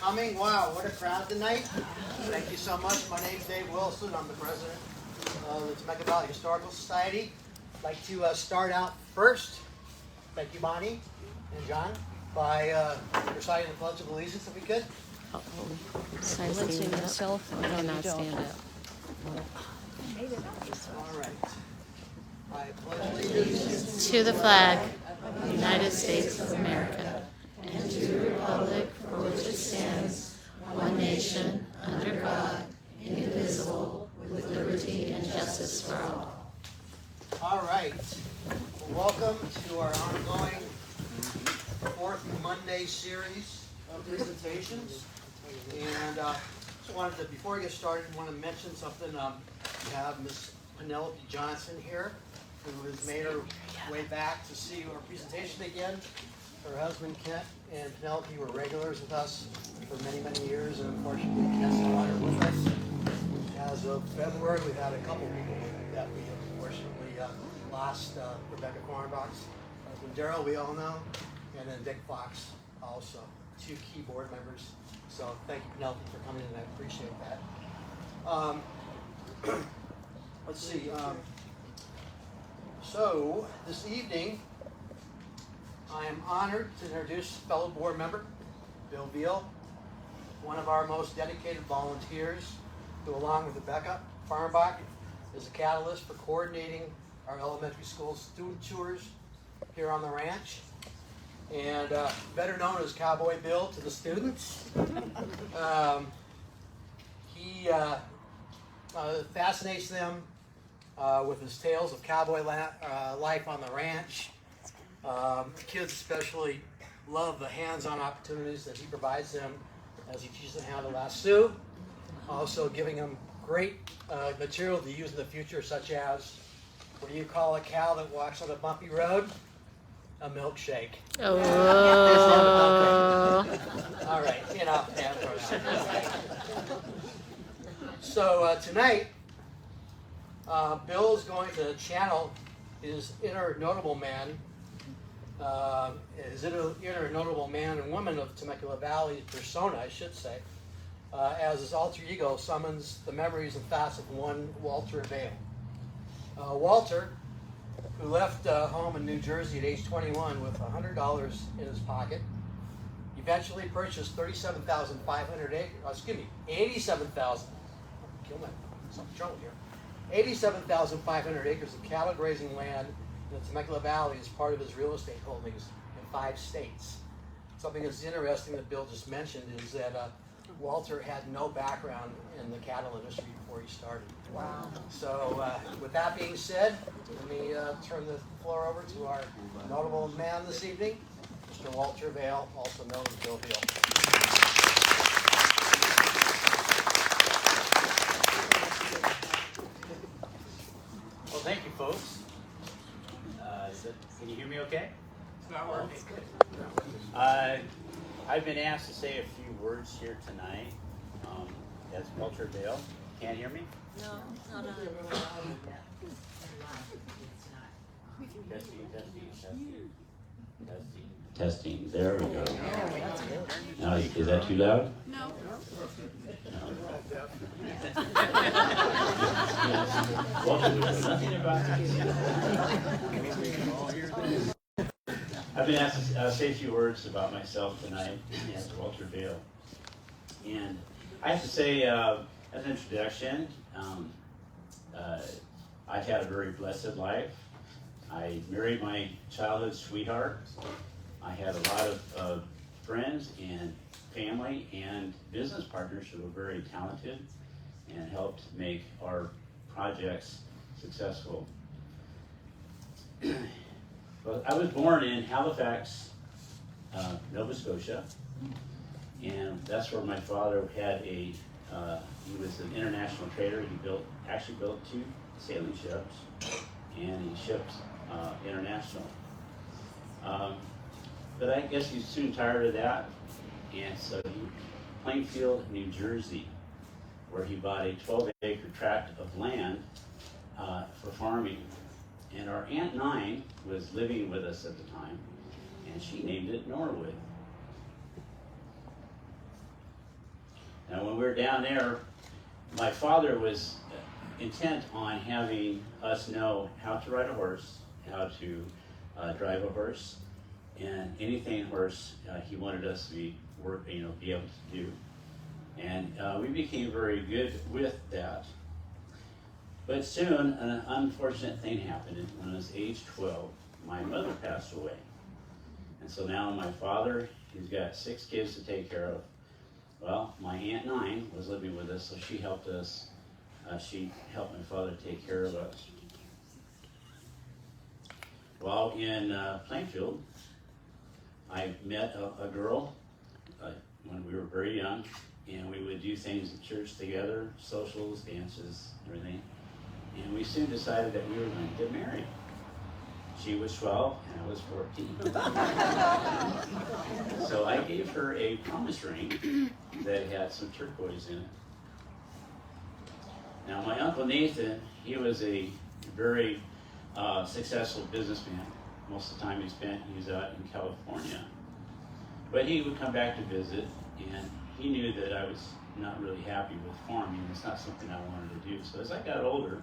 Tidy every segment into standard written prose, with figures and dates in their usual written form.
coming. Wow, what a crowd tonight. Thank you so much. My name's Dave Wilson. I'm the president of the Temecula Valley Historical Society. I'd like to start out first, thank you, Bonnie and John, by reciting the Pledge of Allegiance, if we could. Silencing yourself. I cannot stand it. All right. I pledge allegiance To the flag of the United States of America and to the republic for which it stands, one nation, under God, indivisible, with liberty and justice for all. All right. Well, welcome to our ongoing fourth Monday series of presentations. And just wanted to, before we get started, want to mention something. We have Miss Penelope Johnson here, who has made her way back to see our presentation again. Her husband Kent and Penelope were regulars with us for many, many years, and unfortunately Kent's no longer with us. As of February, we've had a couple people that we unfortunately lost. Rebecca Kornbach's husband Daryl, we all know, and then Dick Fox also, two key board members. So thank you, Penelope, for coming in. I appreciate that. Let's see. So this evening, I am honored to introduce fellow board member Bill Veale, one of our most dedicated volunteers, who, along with Rebecca Farmbach, is a catalyst for coordinating our elementary school student tours here on the ranch. And better known as Cowboy Bill to the students. He fascinates them with his tales of cowboy life on the ranch. Kids especially love the hands-on opportunities that he provides them as he teaches them how to lasso. Also giving them great material to use in the future, such as, what do you call a cow that walks on a bumpy road? A milkshake. Oh. All right, So tonight, Bill is going to channel his inner notable man, and woman of Temecula Valley persona, I should say, as his alter ego summons the memories and thoughts of one Walter Vail. Walter, who left home in New Jersey at age 21 with $100 in his pocket, eventually purchased 87,000, kill my some trouble here, 87,500 acres of cattle grazing land in the Temecula Valley as part of his real estate holdings in 5 states. Something that's interesting that Bill just mentioned is that Walter had no background in the cattle industry before he started. Wow. So with that being said, let me turn the floor over to our notable man this evening, Mr. Walter Vail, also known as Bill Veale. Well, thank you, folks. Can you hear me okay? It's not working. I've been asked to say a few words here tonight as Walter Vail. Can't hear me? No, not on. Testing. There we go. Now, is that too loud? No. Walter, nothing about I've been asked to say a few words about myself tonight as Walter Vail. And I have to say, as an introduction, I've had a very blessed life. I married my childhood sweetheart. I had a lot of friends and family and business partners who were very talented and helped make our projects successful. Well, I was born in Halifax, Nova Scotia, and that's where my father had he was an international trader. He actually built 2 sailing ships, and he shipped international. But I guess he's soon tired of that, and so Plainfield, New Jersey, where he bought a 12-acre tract of land for farming. And our Aunt Nine was living with us at the time, and she named it Norwood. Now, when we were down there, my father was intent on having us know how to ride a horse, how to drive a horse, and anything horse he wanted us to be able to do. And we became very good with that. But soon, an unfortunate thing happened. When I was age 12, my mother passed away. And so now my father, he's got 6 kids to take care of. Well, my Aunt Nine was living with us, so she helped us. She helped my father take care of us. While in Plainfield, I met a girl when we were very young, and we would do things at church together, socials, dances, everything. And we soon decided that we were going to get married. She was 12 and I was 14. So I gave her a promise ring that had some turquoise in it. Now my Uncle Nathan, he was a very successful businessman. Most of the time he was out in California. But he would come back to visit, and he knew that I was not really happy with farming. It's not something I wanted to do. So as I got older,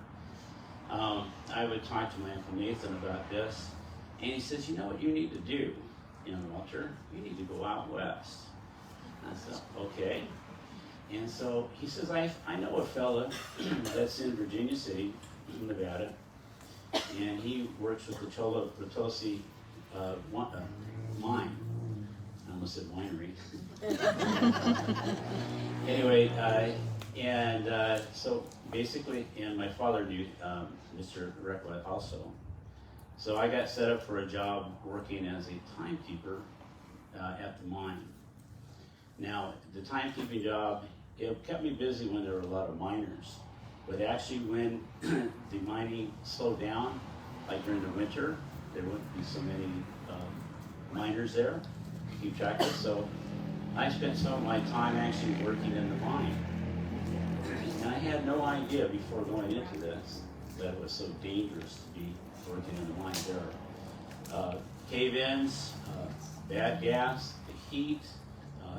I would talk to my Uncle Nathan about this, and he says, you know what you need to do, Walter? You need to go out west. I said, okay. And so he says, I know a fella that's in Virginia City, Nevada, and he works with the Chola Potosi mine. I almost said winery. Anyway, so basically, and my father knew Mr. Reckla also. So I got set up for a job working as a timekeeper at the mine. Now, the timekeeping job, it kept me busy when there were a lot of miners. But actually when the mining slowed down, like during the winter, there wouldn't be so many miners there to keep track of. So I spent some of my time actually working in the mine. And I had no idea before going into this that it was so dangerous to be working in the mine. There are cave-ins, bad gas, the heat,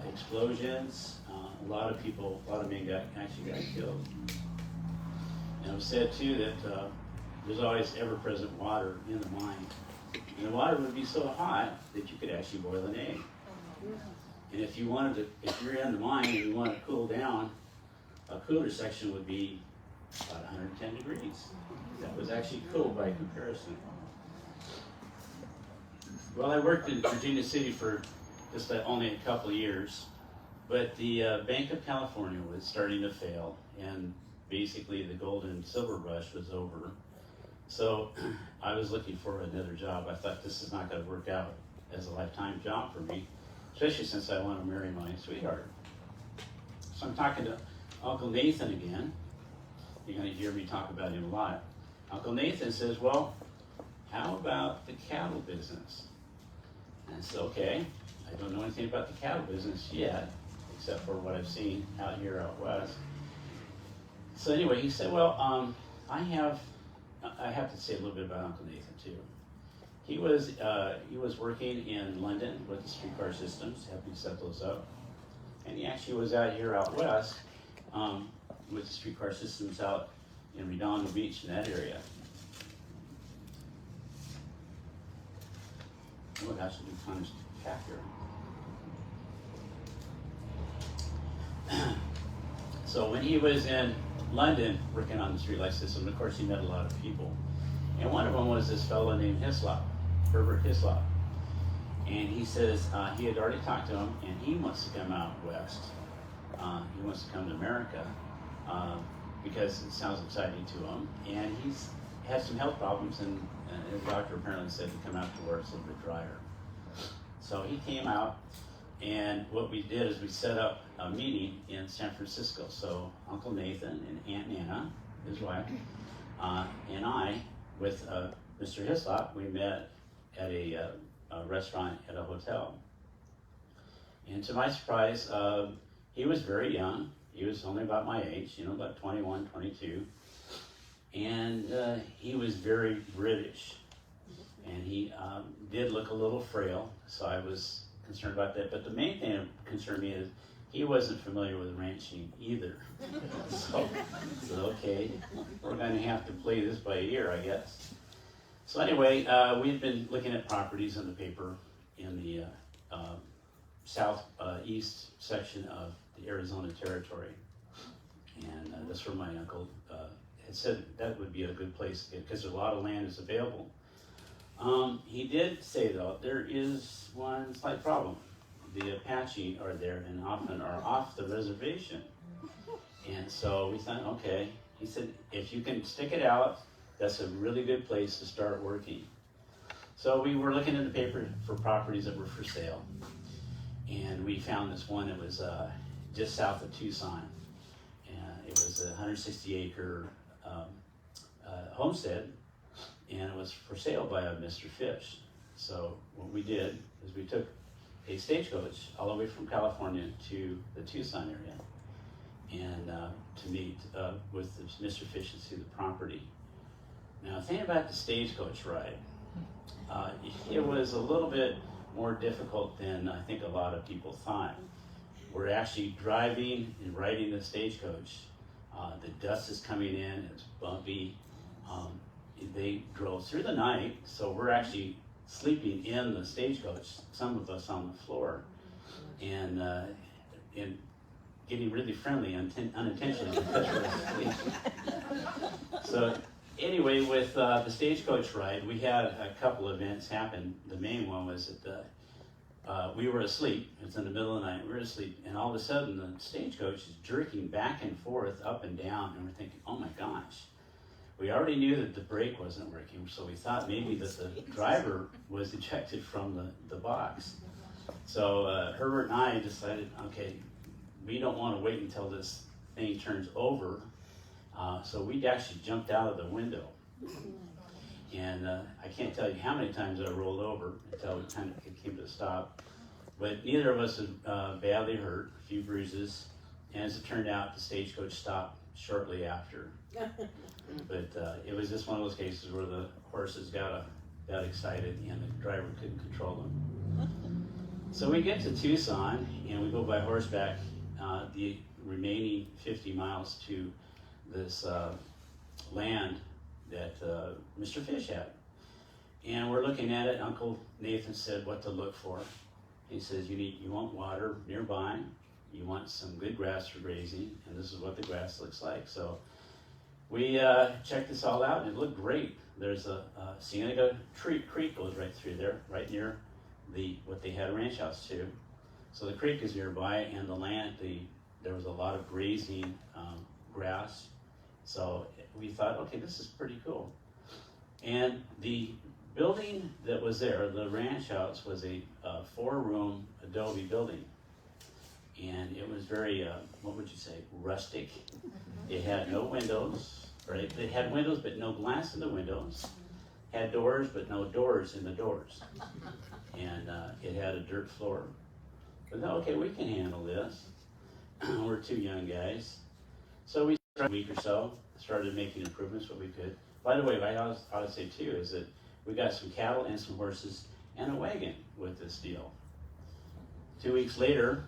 explosions. A lot of men actually got killed. And it was said too that there's always ever-present water in the mine. And the water would be so hot that you could actually boil an egg. And if you're in the mine and you want to cool down, a cooler section would be about 110 degrees. That was actually cool by comparison. Well, I worked in Virginia City for just only a couple of years, but the Bank of California was starting to fail, and basically the gold and silver rush was over. So I was looking for another job. I thought this is not going to work out as a lifetime job for me, especially since I want to marry my sweetheart. So I'm talking to Uncle Nathan again. You're going to hear me talk about him a lot. Uncle Nathan says, well, how about the cattle business? And I said, okay, I don't know anything about the cattle business yet, except for what I've seen out here out west. So anyway, he said, well, I have to say a little bit about Uncle Nathan too. He was working in London with the streetcar systems, helping set those up. And he actually was out here out west with the streetcar systems out in Redondo Beach in that area. Oh, it has to do tons of chapter. So when he was in London working on the streetlight system, of course he met a lot of people. And one of them was this fellow named Hislop, Herbert Hislop. And he says he had already talked to him, and he wants to come out west. He wants to come to America because it sounds exciting to him. And he's had some health problems, and his doctor apparently said to come out to where it's a little bit drier. So he came out, and what we did is we set up a meeting in San Francisco. So Uncle Nathan and Aunt Nana, his wife, and I, with Mr. Hislop, we met at a restaurant at a hotel. And to my surprise, he was very young. He was only about my age, about 21, 22. And he was very British. And he did look a little frail, so I was concerned about that. But the main thing that concerned me is he wasn't familiar with ranching either. So okay, we're going to have to play this by ear, I guess. So anyway, we've been looking at properties in the paper in the southeast section of the Arizona Territory. And that's where my uncle had said that would be a good place to get, because a lot of land is available. He did say, though, there is one slight problem. The Apache are there and often are off the reservation. And so we thought, okay. He said, if you can stick it out, that's a really good place to start working. So we were looking in the paper for properties that were for sale. And we found this one that was just south of Tucson. And it was a 160-acre homestead, and it was for sale by a Mr. Fish. So what we did is we took a stagecoach all the way from California to the Tucson area, and to meet with Mr. Fish and see the property. Now, the thing about the stagecoach ride, it was a little bit more difficult than I think a lot of people thought. We're actually driving and riding the stagecoach. The dust is coming in, it's bumpy. They drove through the night, so we're actually sleeping in the stagecoach, some of us on the floor, and getting really friendly unintentionally because we're asleep. So anyway, with the stagecoach ride, we had a couple events happen. The main one was that we were asleep. It's in the middle of the night. We were asleep, and all of a sudden, the stagecoach is jerking back and forth, up and down, and we're thinking, "Oh my gosh!" We already knew that the brake wasn't working, so we thought maybe that the driver was ejected from the box. So Herbert and I decided, okay, we don't want to wait until this thing turns over. So we actually jumped out of the window. And I can't tell you how many times I rolled over until it kind of came to a stop. But neither of us was badly hurt, a few bruises. And as it turned out, the stagecoach stopped shortly after. But it was just one of those cases where the horses got excited and the driver couldn't control them. So we get to Tucson and we go by horseback the remaining 50 miles to this land that Mr. Fish had. And we're looking at it. Uncle Nathan said what to look for. He says you want water nearby, you want some good grass for grazing, and this is what the grass looks like. So we checked this all out, and it looked great. There's a Cienega Creek goes right through there, right near what they had a ranch house too. So the creek is nearby, and the land, there was a lot of grazing grass. So we thought, okay, this is pretty cool. And the building that was there, the ranch house, was a 4-room adobe building. And it was very, what would you say, rustic. It had no windows, right? It had windows, but no glass in the windows. Had doors, but no doors in the doors. And it had a dirt floor. But no, okay, we can handle this. We're 2 young guys. So we started a week or so, started making improvements what we could. By the way, what I would say too is that we got some cattle and some horses and a wagon with this deal. 2 weeks later,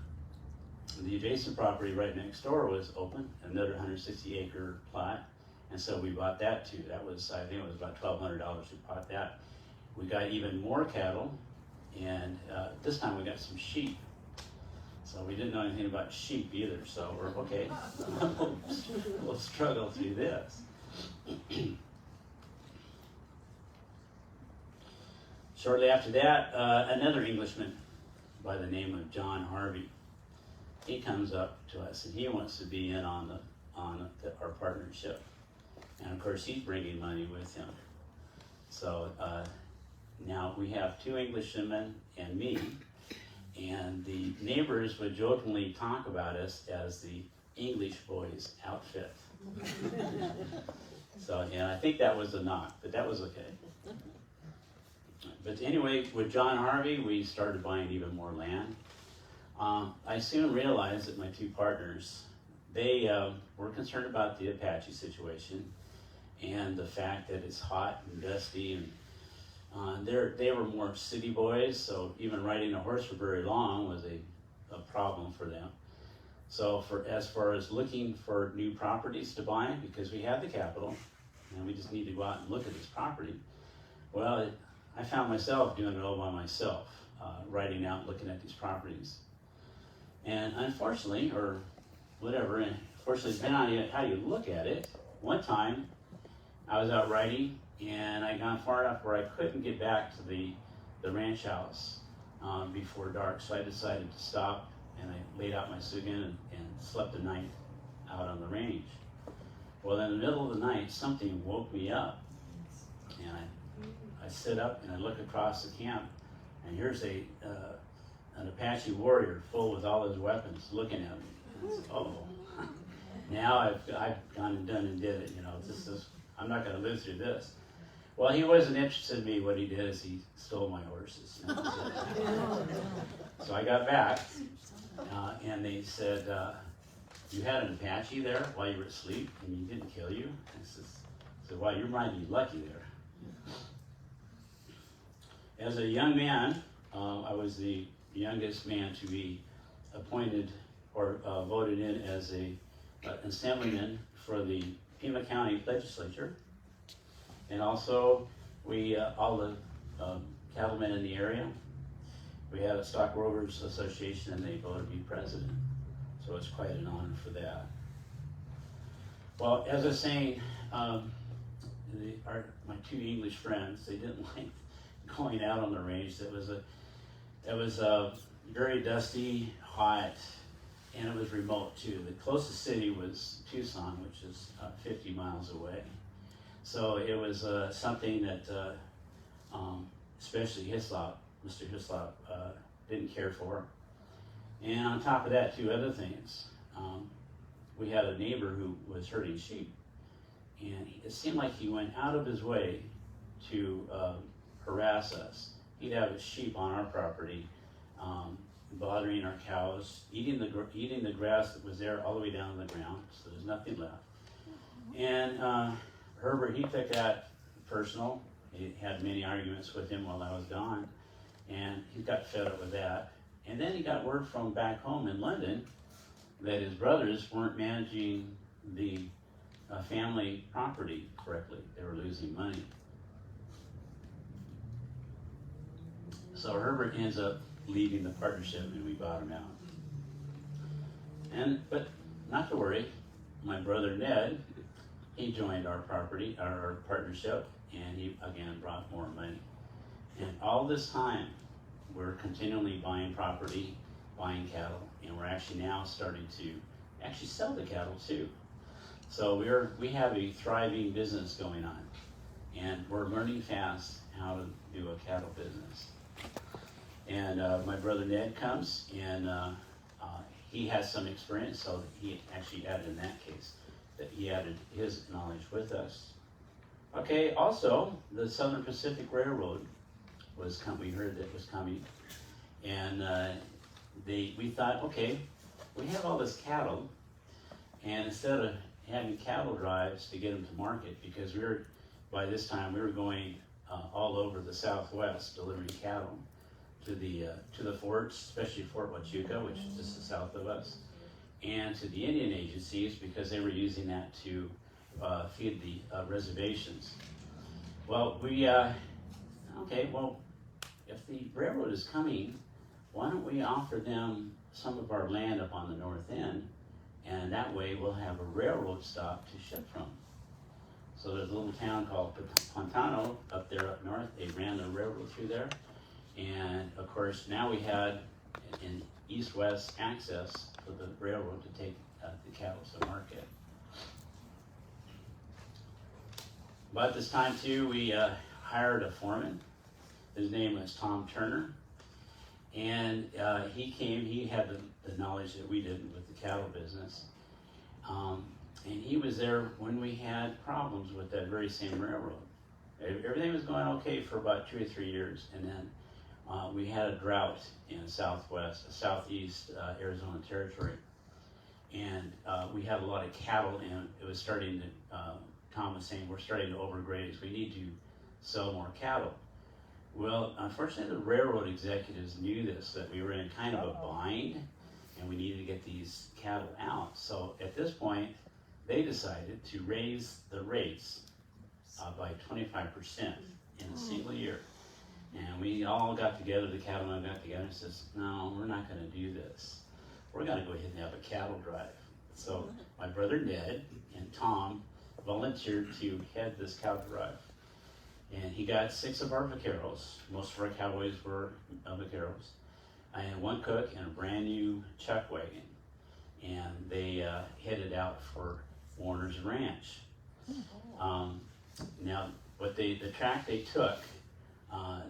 the adjacent property right next door was open, another 160-acre plot, and so we bought that too. That was, I think it was about $1,200 we bought that. We got even more cattle, and this time we got some sheep. So we didn't know anything about sheep either, so we're okay. We'll struggle through this. Shortly after that, another Englishman by the name of John Harvey, he comes up to us and he wants to be in on our partnership. And of course, he's bringing money with him. So now we have 2 Englishmen and me, and the neighbors would jokingly talk about us as the English boys outfit. So, and I think that was a knock, but that was okay. But anyway, with John Harvey, we started buying even more land. I soon realized that my 2 partners, they were concerned about the Apache situation and the fact that it's hot and dusty, and they were more city boys, so even riding a horse for very long was a problem for them. So as far as looking for new properties to buy, because we have the capital, and we just need to go out and look at this property, well, I found myself doing it all by myself, writing out, looking at these properties. And unfortunately, or whatever, and fortunately, depending on how you look at it, one time I was out writing, and I gone far enough where I couldn't get back to the ranch house before dark, so I decided to stop, and I laid out my sugan and slept the night out on the range. Well, in the middle of the night, something woke me up, and I sit up and I look across the camp, and here's an Apache warrior full with all his weapons looking at me. I said, oh, now I've gone and done and did it. You know, I'm not going to live through this. Well, he wasn't interested in me. What he did is he stole my horses. So I got back, and they said, you had an Apache there while you were asleep, and he didn't kill you? I said, well, you might be lucky there. As a young man, I was the youngest man to be appointed or voted in as an assemblyman for the Pima County Legislature. And also, all the cattlemen in the area, we had a Stockgrowers Association, and they voted me president. So it's quite an honor for that. Well, as I was saying, my two English friends, they didn't like going out on the range. It was very dusty, hot, and it was remote too. The closest city was Tucson, which is 50 miles away. So it was something that especially Mr. Hislop didn't care for. And on top of that, two other things. We had a neighbor who was herding sheep, and it seemed like he went out of his way to harass us. He'd have his sheep on our property, bothering our cows, eating the grass that was there all the way down to the ground, so there's nothing left. And Herbert, he took that personal. He had many arguments with him while I was gone, and he got fed up with that. And then he got word from back home in London that his brothers weren't managing the family property correctly. They were losing money. So Herbert ends up leaving the partnership, and we bought him out. But not to worry, my brother Ned, he joined our partnership, and he again brought more money. And all this time, we're continually buying property, buying cattle, and we're actually now starting to actually sell the cattle too. So we have a thriving business going on, and we're learning fast how to do a cattle business. And my brother Ned comes, and he has some experience, so he actually added in that case that he added his knowledge with us. Okay, also the Southern Pacific Railroad was we heard that was coming, and we thought, okay, we have all this cattle, and instead of having cattle drives to get them to market, because by this time we were going all over the Southwest delivering cattle to the forts, especially Fort Huachuca, which is just the south of us, and to the Indian agencies, because they were using that to feed the reservations. Well, if the railroad is coming, why don't we offer them some of our land up on the north end, and that way we'll have a railroad stop to ship from. So there's a little town called Pantano up there up north. They ran the railroad through there, and of course now we had an east-west access for the railroad to take the cattle to market. But this time too, we hired a foreman. His name was Tom Turner, and he came. He had the knowledge that we didn't with the cattle business, and he was there when we had problems with that very same railroad. Everything was going okay for about 2 or 3 years, and then we had a drought in southeast Arizona territory, and we had a lot of cattle, and it was starting to. Tom was saying we're starting to overgraze. We need to sell more cattle. Well, unfortunately, the railroad executives knew this, that we were in kind of a bind, and we needed to get these cattle out. So at this point, they decided to raise the rates by 25% in a single year. And we all got together, the cattlemen got together and says, no, we're not gonna do this. We're gonna go ahead and have a cattle drive. So my brother Ned and Tom volunteered to head this cattle drive. And he got 6 of our vaqueros. Most of our cowboys were vaqueros. I had 1 cook and a brand new chuck wagon. And they headed out for Warner's Ranch. Now, the track they took,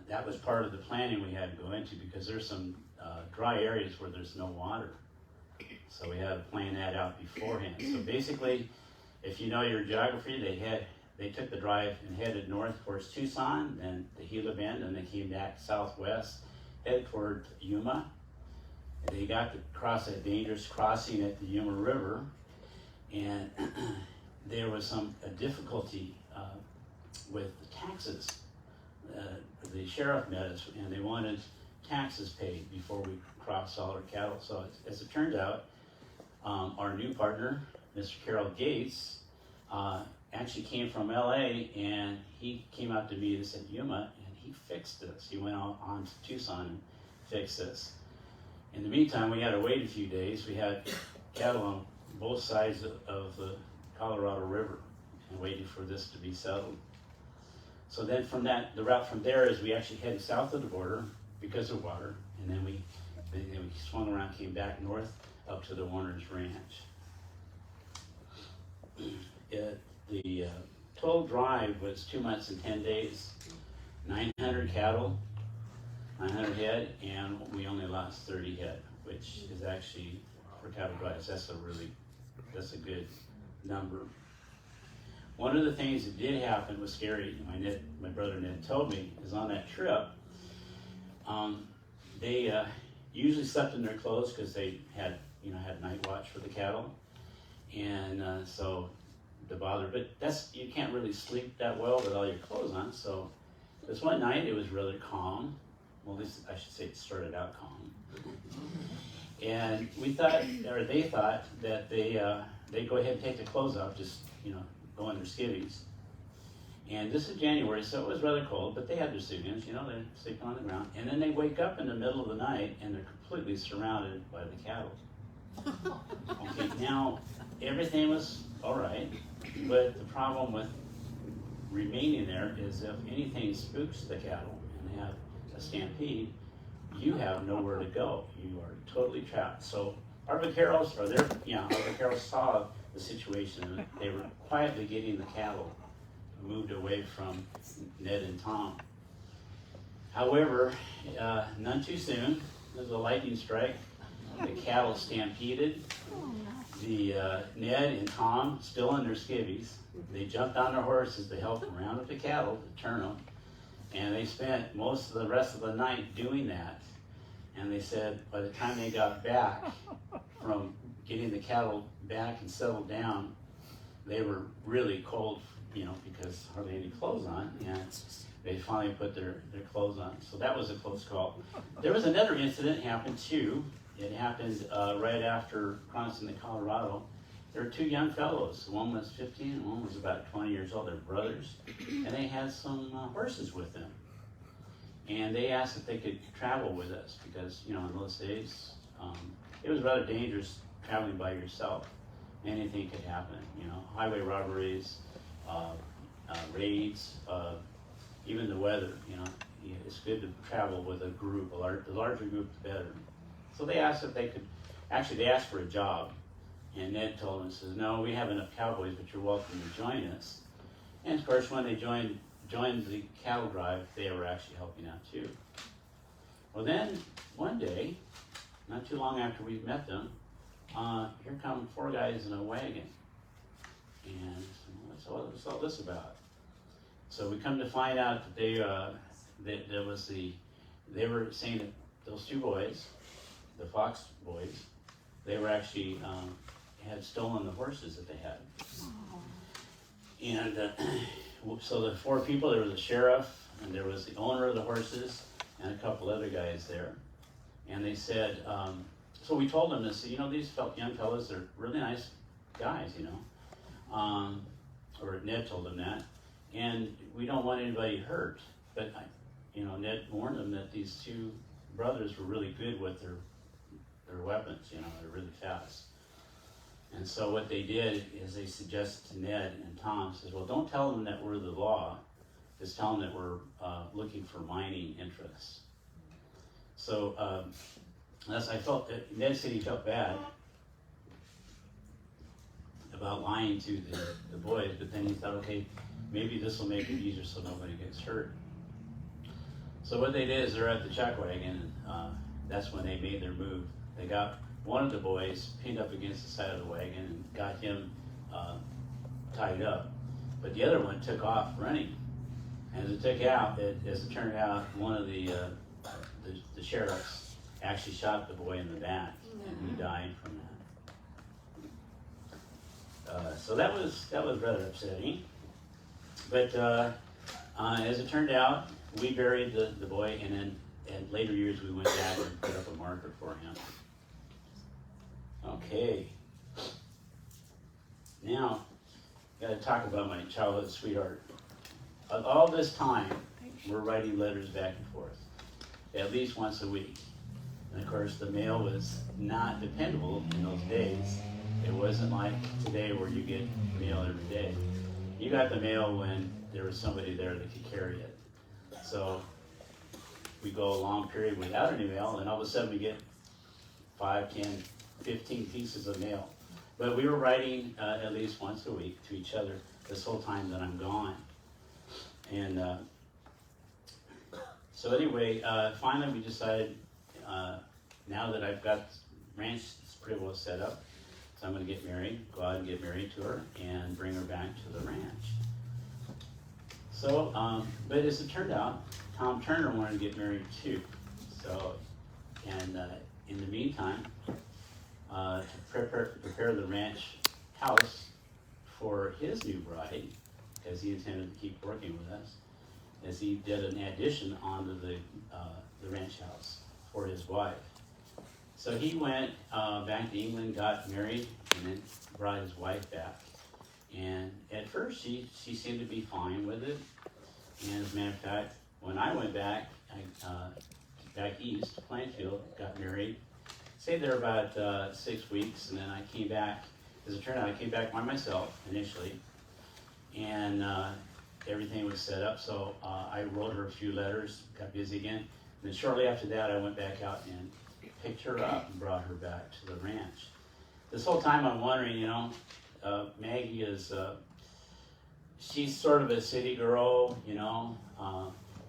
that was part of the planning we had to go into, because there's some dry areas where there's no water. So we had to plan that out beforehand. So basically, if you know your geography, they took the drive and headed north towards Tucson, then the Gila Bend, and they came back southwest, headed toward Yuma. They got to cross that dangerous crossing at the Yuma River, and there was a difficulty with the taxes. The sheriff met us, and they wanted taxes paid before we crossed all our cattle. So as it turns out, our new partner, Mr. Carroll Gates, actually came from LA, and he came out to meet us at Yuma, and he fixed this. He went on to Tucson and fixed this. In the meantime, we had to wait a few days. We had cattle on both sides of the Colorado River and waiting for this to be settled. So then the route from there is we actually headed south of the border because of water, and then we swung around, came back north up to the Warner's Ranch. The total drive was 2 months and 10 days, 900 cattle, 900 head, and we only lost 30 head, which is actually, for cattle drives, that's a good number. One of the things that did happen was scary. My brother Ned told me, is on that trip, they usually slept in their clothes because they had night watch for the cattle, and so to bother. But you can't really sleep that well with all your clothes on. So this one night it was rather calm. Well, at least I should say it started out calm. And they thought that they'd go ahead and take the clothes off, just go in their skivvies. And this is January, so it was rather cold, but they had their suitcases, they're sleeping on the ground. And then they wake up in the middle of the night and they're completely surrounded by the cattle. Okay, now everything was all right, but the problem with remaining there is if anything spooks the cattle and they have a stampede, you have nowhere to go. You are totally trapped. So our vaqueros saw the situation. They were quietly getting the cattle moved away from Ned and Tom. However, none too soon, there was a lightning strike. The cattle stampeded. The Ned and Tom, still in their skivvies, they jumped on their horses to help round up the cattle, to turn them. And they spent most of the rest of the night doing that. And they said by the time they got back from getting the cattle back and settled down, they were really cold, because hardly any clothes on, and they finally put their clothes on. So that was a close call. There was another incident happened too. It happened right after crossing the Colorado. There were 2 young fellows. One was 15 and one was about 20 years old. They're brothers, and they had some horses with them. And they asked if they could travel with us because, in those days, it was rather dangerous traveling by yourself. Anything could happen, highway robberies, raids, even the weather, it's good to travel with a group. The larger group, the better. So they asked if they could, actually they asked for a job. And Ned told them, says, no, we have enough cowboys, but you're welcome to join us. And of course, when they joined the cattle drive, they were actually helping out too. Well then, one day, not too long after we met them, here come 4 guys in a wagon. And what's all this about? So we come to find out that they were saying that those 2 boys, the Fox boys, they were actually had stolen the horses that they had. And so the 4 people, there was a sheriff, and there was the owner of the horses, and a couple other guys there. And they said, so we told them this, these young fellas are really nice guys, or Ned told them that, and we don't want anybody hurt. But Ned warned them that these two brothers were really good with their weapons. They're really fast. And so what they did is they suggested to Ned and Tom, says, well, don't tell them that we're the law. Just tell them that we're looking for mining interests. So I felt that Ned said he felt bad about lying to the boys, but then he thought, okay, maybe this will make it easier so nobody gets hurt. So what they did is they're at the chuck wagon, and that's when they made their move. They got one of the boys pinned up against the side of the wagon and got him tied up, but the other one took off running. And as it turned out, one of the sheriffs actually shot the boy in the back, and he died from that. So that was rather upsetting. But as it turned out, we buried the boy, and then in later years we went back and put up a marker for him. Okay. Now, got to talk about my childhood sweetheart. All this time, we're writing letters back and forth, at least once a week. And of course, the mail was not dependable in those days. It wasn't like today where you get mail every day. You got the mail when there was somebody there that could carry it. So we go a long period without any mail, and all of a sudden we get 5, 10, 15 pieces of mail. But we were writing at least once a week to each other this whole time that I'm gone. And so anyway, finally we decided, now that I've got the ranch pretty well set up, so I'm going to get married, go out and get married to her, and bring her back to the ranch. So, but as it turned out, Tom Turner wanted to get married too. So, and in the meantime, to prepare the ranch house for his new bride, because he intended to keep working with us, as he did an addition onto the ranch house for his wife. So he went back to England, got married, and then brought his wife back. And at first, she seemed to be fine with it. And as a matter of fact, when I went back, back east to Plainfield, got married, stayed there about 6 weeks, and then I came back. As it turned out, I came back by myself initially, and everything was set up. So I wrote her a few letters, got busy again. And then shortly after that, I went back out and picked her up and brought her back to the ranch. This whole time I'm wondering, Maggie is, she's sort of a city girl,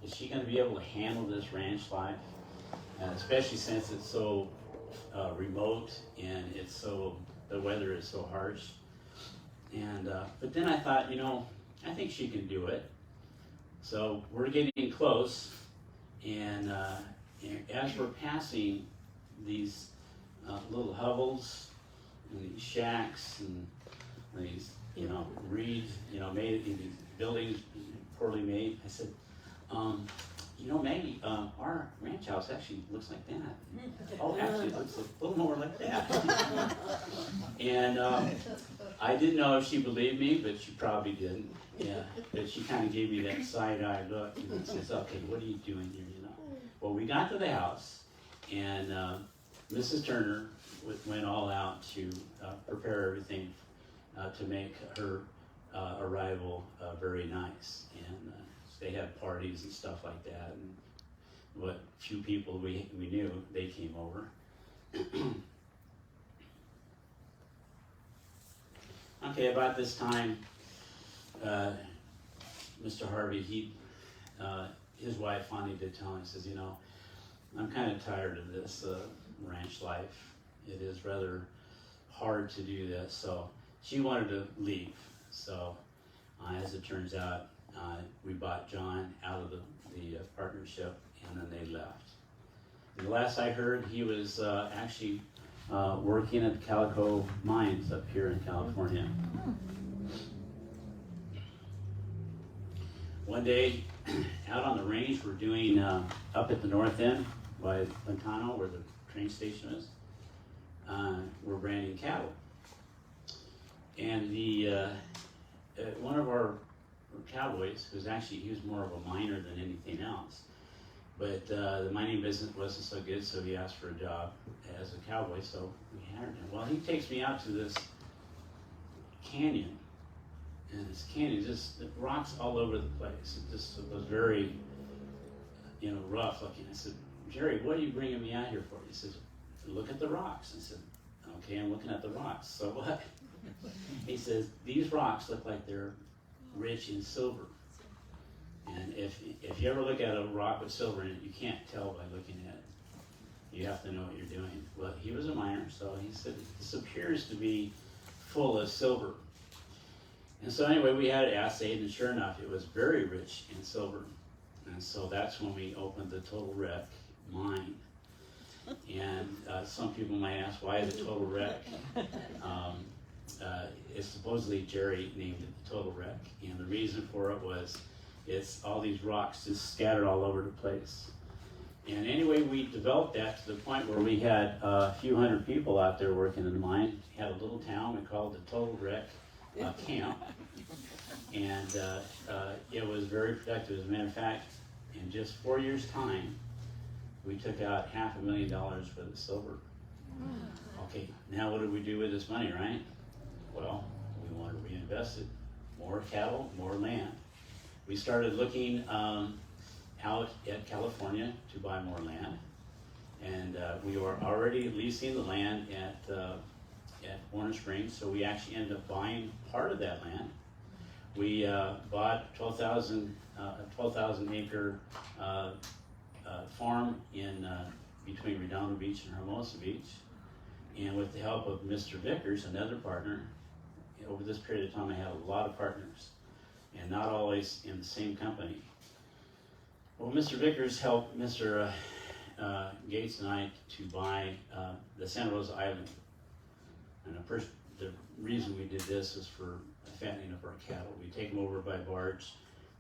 is she going to be able to handle this ranch life? Especially since it's so remote and the weather is so harsh. And, but then I thought, I think she can do it. So we're getting close, and as we're passing these little hovels and these shacks and these, reeds, made in these buildings, poorly made, I said, Maggie, our ranch house actually looks like that. Oh, actually, it looks a little more like that. And I didn't know if she believed me, but she probably didn't. Yeah, but she kind of gave me that side-eye look and says, okay, what are you doing here, Well, we got to the house, and Mrs. Turner went all out to prepare everything to make her arrival very nice. And they had parties and stuff like that, and what few people we knew, they came over. Okay, about this time, Mr. Harvey, his wife finally did tell him, he says, I'm kind of tired of this ranch life. It is rather hard to do this. So she wanted to leave. So as it turns out, we bought John out of the partnership, and then they left. And the last I heard, he was actually working at the Calico mines up here in California. One day, out on the range, we're doing up at the north end by Lantano, where the train station is. were branding cattle. And the one of our cowboys, who's actually, he was more of a miner than anything else, but the mining business wasn't so good, so he asked for a job as a cowboy, so we hired him. Well, he takes me out to this canyon, and this canyon just rocks all over the place. It just was very, rough looking. I said, Jerry, what are you bringing me out here for? He says, look at the rocks. I said, okay, I'm looking at the rocks. So what? He says, these rocks look like they're rich in silver. And if you ever look at a rock with silver in it, you can't tell by looking at it. You have to know what you're doing. Well, he was a miner, so he said, this appears to be full of silver. And so anyway, we had it assayed, and sure enough, it was very rich in silver. And so that's when we opened the Total Wreck mine. And some people might ask, why the Total Wreck? It's supposedly Jerry named it the Total Wreck, and the reason for it was it's all these rocks just scattered all over the place. And anyway, we developed that to the point where we had a few hundred people out there working in the mine. We had a little town we called the Total Wreck Camp, and it was very productive. As a matter of fact, in just 4 years' time, we took out $500,000 worth of silver. Okay, now what do we do with this money, right? Well, we want to reinvest it. More cattle, more land. We started looking out at California to buy more land, and we were already leasing the land at Warner Springs, so we actually ended up buying part of that land. We bought 12,000 acre farm in between Redondo Beach and Hermosa Beach, and with the help of Mr. Vickers, another partner. Over this period of time, I had a lot of partners, and not always in the same company. Well, Mr. Vickers helped Mr. Gates and I to buy the Santa Rosa Island. And the reason we did this is for fattening up our cattle. We take them over by barge,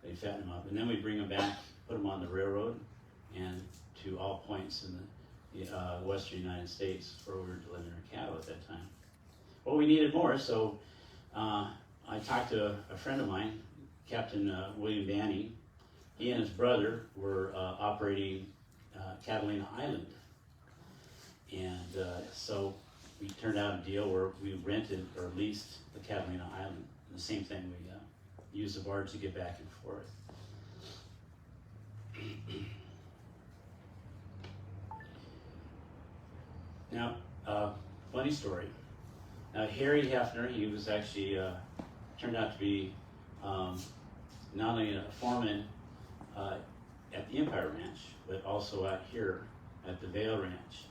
they fatten them up, and then we bring them back, put them on the railroad, and to all points in the western United States where we were delivering our cattle at that time. Well, we needed more, so I talked to a friend of mine, Captain William Banny. He and his brother were operating Catalina Island. And so we turned out a deal where we rented or leased the Catalina Island. And the same thing, we used the barge to get back and forth. Now, funny story. Now, Harry Hefner, he was actually, turned out to be not only a foreman at the Empire Ranch, but also out here at the Vail Ranch.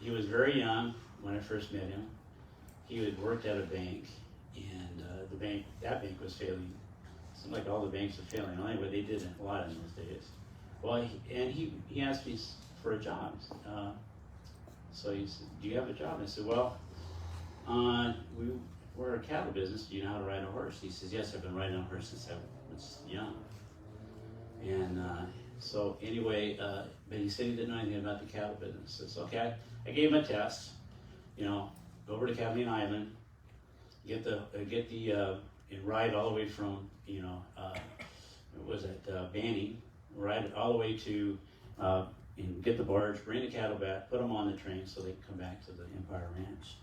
He was very young when I first met him. He had worked at a bank, and that bank was failing. It seemed like all the banks were failing. Anyway, they did a lot in those days. Well, he asked me for a job. So he said, do you have a job? I said, well, we're a cattle business. Do you know how to ride a horse? He says, yes, I've been riding a horse since I was young. And so anyway, but he said he didn't know anything about the cattle business. I said, okay, I gave him a test. Go over to Catalina Island, and ride all the way from, what was it, Banning, ride it all the way to, and get the barge, bring the cattle back, put them on the train so they could come back to the Empire Ranch.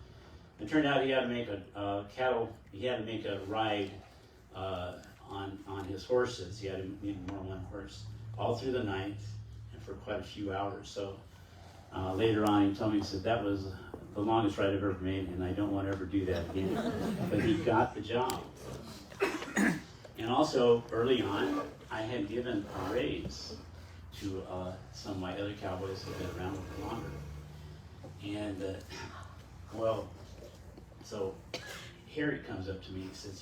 It turned out he had to make a ride on his horses. He had to need more than one horse all through the night and for quite a few hours. So later on he told me, he said, that was the longest ride I've ever made, and I don't want to ever do that again. But he got the job. And also early on, I had given a raise to some of my other cowboys who had been around a little longer. And so Harry comes up to me and says,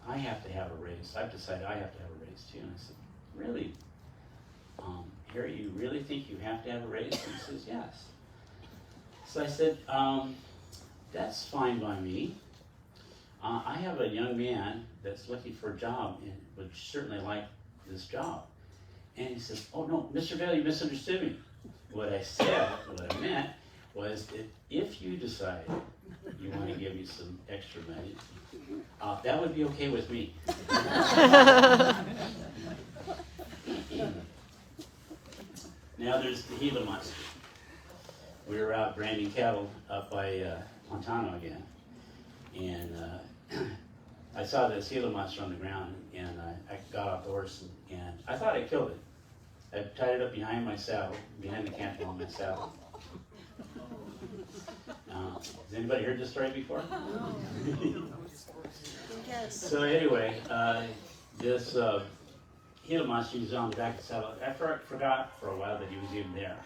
I have to have a raise. I've decided I have to have a raise too. And I said, really? Harry, you really think you have to have a raise? And he says, yes. So I said, that's fine by me. I have a young man that's looking for a job and would certainly like this job. And he says, oh no, Mr. Veale, you misunderstood me. What I said, what I meant, was that if you decide you want to give me some extra money, that would be okay with me. Now there's the Gila monster. We were out branding cattle up by Montano again, and I saw this Gila monster on the ground, and I got off the horse, and I thought I killed it. I tied it up behind my saddle, behind the cantle on my saddle. Has anybody heard this story before? So anyway, this Gila monster was on the back of the saddle. I forgot for a while that he was even there.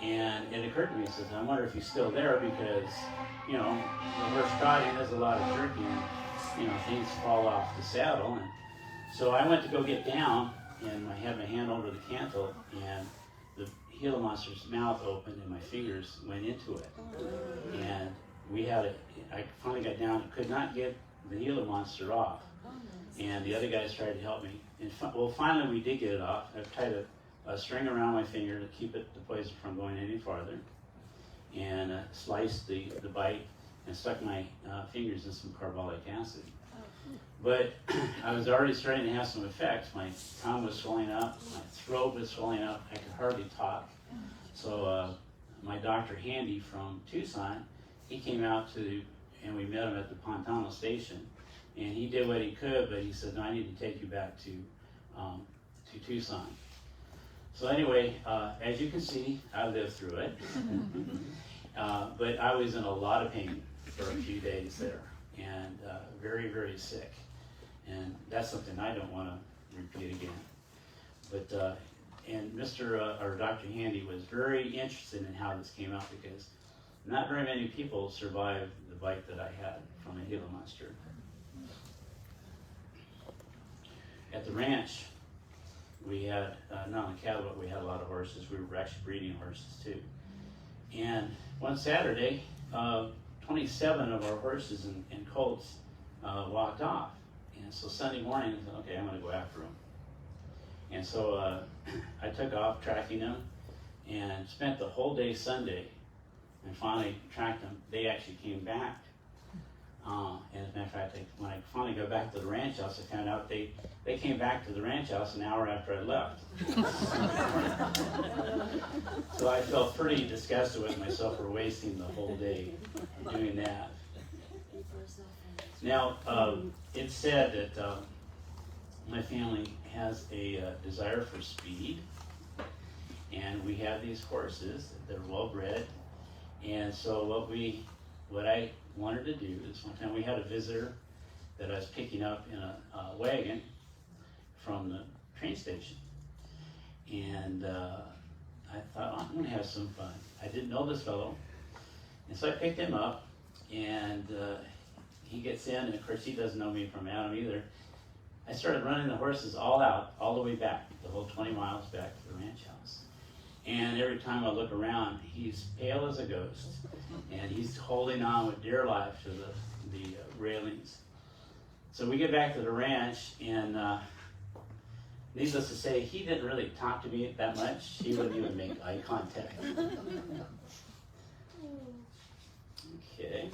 And it occurred to me, I wonder if he's still there because, you know, the horse trotting, there's a lot of jerking, and, you know, things fall off the saddle. And so I went to go get down, and I had my hand over the cantle, and the Gila monster's mouth opened, and my fingers went into it. And I finally got down, could not get the Gila monster off. And the other guys tried to help me. And finally we did get it off. I tied a string around my finger to keep the poison from going any farther, and sliced the bite and stuck my fingers in some carbolic acid. But I was already starting to have some effects. My tongue was swelling up, my throat was swelling up, I could hardly talk. So my Dr. Handy from Tucson, he came out and we met him at the Pontano station, and he did what he could, but he said, no, I need to take you back to Tucson. So anyway, as you can see, I lived through it. But I was in a lot of pain for a few days there, and very, very sick. And that's something I don't want to repeat again. But and Dr. Handy was very interested in how this came out, because not very many people survived the bite that I had from a Gila monster. At the ranch, we had not only cattle, but we had a lot of horses. We were actually breeding horses too. And one Saturday, 27 of our horses and colts walked off. And so Sunday morning, I said, okay, I'm going to go after them. And so I took off tracking them and spent the whole day Sunday and finally tracked them. They actually came back. And as a matter of fact, when I finally got back to the ranch house, I found out they came back to the ranch house an hour after I left. So I felt pretty disgusted with myself for wasting the whole day doing that. Now, it's said that my family has a desire for speed, and we have these horses that are well bred. And so what I wanted to do is, one time we had a visitor that I was picking up in a wagon from the train station, and I thought, oh, I'm going to have some fun. I didn't know this fellow, and so I picked him up, and he gets in, and of course he doesn't know me from Adam either. I started running the horses all the way back, the whole 20 miles back to the ranch house. And every time I look around, he's pale as a ghost, and he's holding on with dear life to the railings. So we get back to the ranch, and needless to say, he didn't really talk to me that much. He wouldn't even make eye contact. Okay.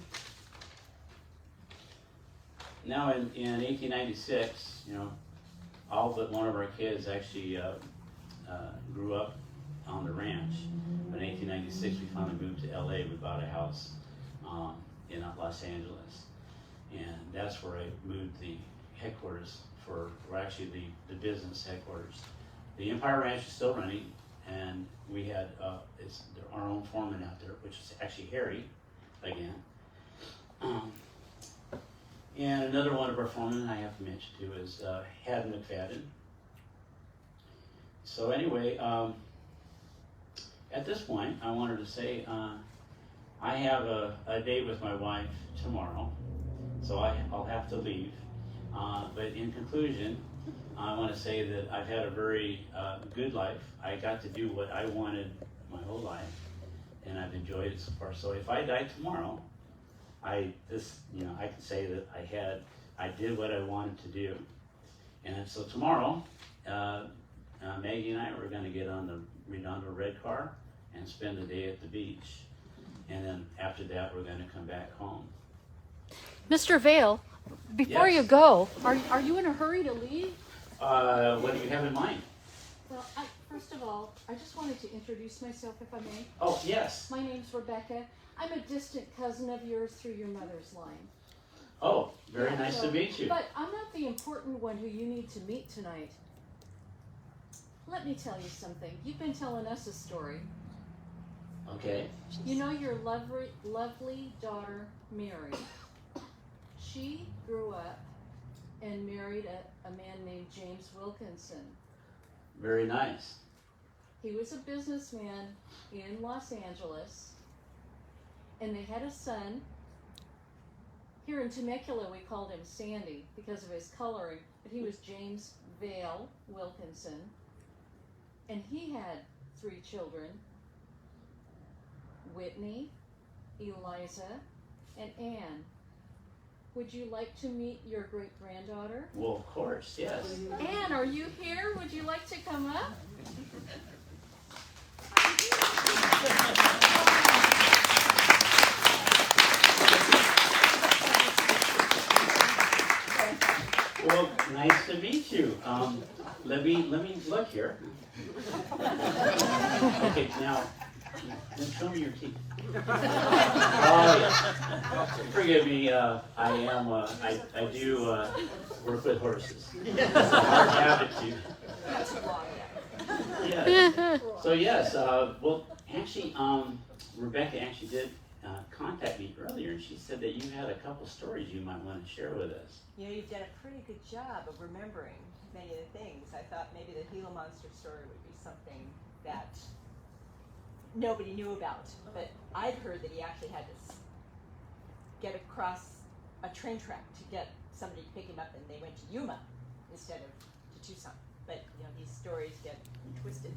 Now in 1896, all but one of our kids actually grew up on the ranch. But in 1896, we finally moved to LA. We bought a house in Los Angeles. And that's where I moved the headquarters or actually the business headquarters. The Empire Ranch is still running, and we had our own foreman out there, which is actually Harry, again. And another one of our foremen I have to mention too is Haddon McFadden. So anyway, at this point, I wanted to say I have a date with my wife tomorrow, so I'll have to leave. But in conclusion, I want to say that I've had a very good life. I got to do what I wanted my whole life, and I've enjoyed it so far. So if I die tomorrow, I can say that I did what I wanted to do. And so tomorrow, Maggie and I were going to get on the Redondo Red Car and spend the day at the beach. and then after that, we're going to come back home. Mr. Vail, before Yes. you go, are you in a hurry to leave? What do you have in mind? Well, first of all, I just wanted to introduce myself, if I may. Oh, yes. My name's Rebecca. I'm a distant cousin of yours through your mother's line. Oh, very Yeah, nice so- to meet you. But I'm not the important one who you need to meet tonight. Let me tell you something. You've been telling us a story. Okay. You know your lovely daughter, Mary. She grew up and married a man named James Wilkinson. Very nice. He was a businessman in Los Angeles, and they had a son. Here in Temecula, we called him Sandy because of his coloring, but he was James Vail Wilkinson, and he had 3 children, Whitney, Eliza, and Anne. Would you like to meet your great-granddaughter? Well, of course, yes. Anne, are you here? Would you like to come up? Well, nice to meet you. Let me look here. Okay, now show me your teeth. Oh, yeah. Forgive me. I do work with horses. It's a hard habit to. Yes. So yes. Well, actually, Rebecca actually did contact me earlier, and she said that you had a couple stories you might want to share with us. You know, you've done a pretty good job of remembering many of the things. I thought maybe the Gila monster story would be something that nobody knew about, but I'd heard that he actually had to get across a train track to get somebody to pick him up, and they went to Yuma instead of to Tucson. But you know, these stories get twisted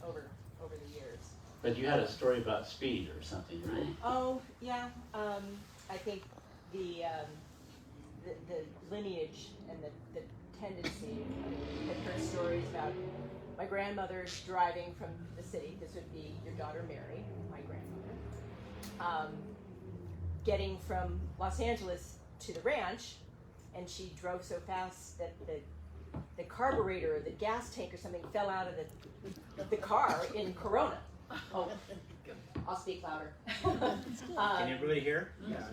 over the years. But you had a story about speed or something, right? Oh yeah, I think the lineage and the tendency. I've heard stories about my grandmother driving from the city. This would be your daughter Mary, my grandmother, getting from Los Angeles to the ranch, and she drove so fast that the carburetor or the gas tank or something fell out of the car in Corona. Oh, I'll speak louder. Can you really hear? Yeah.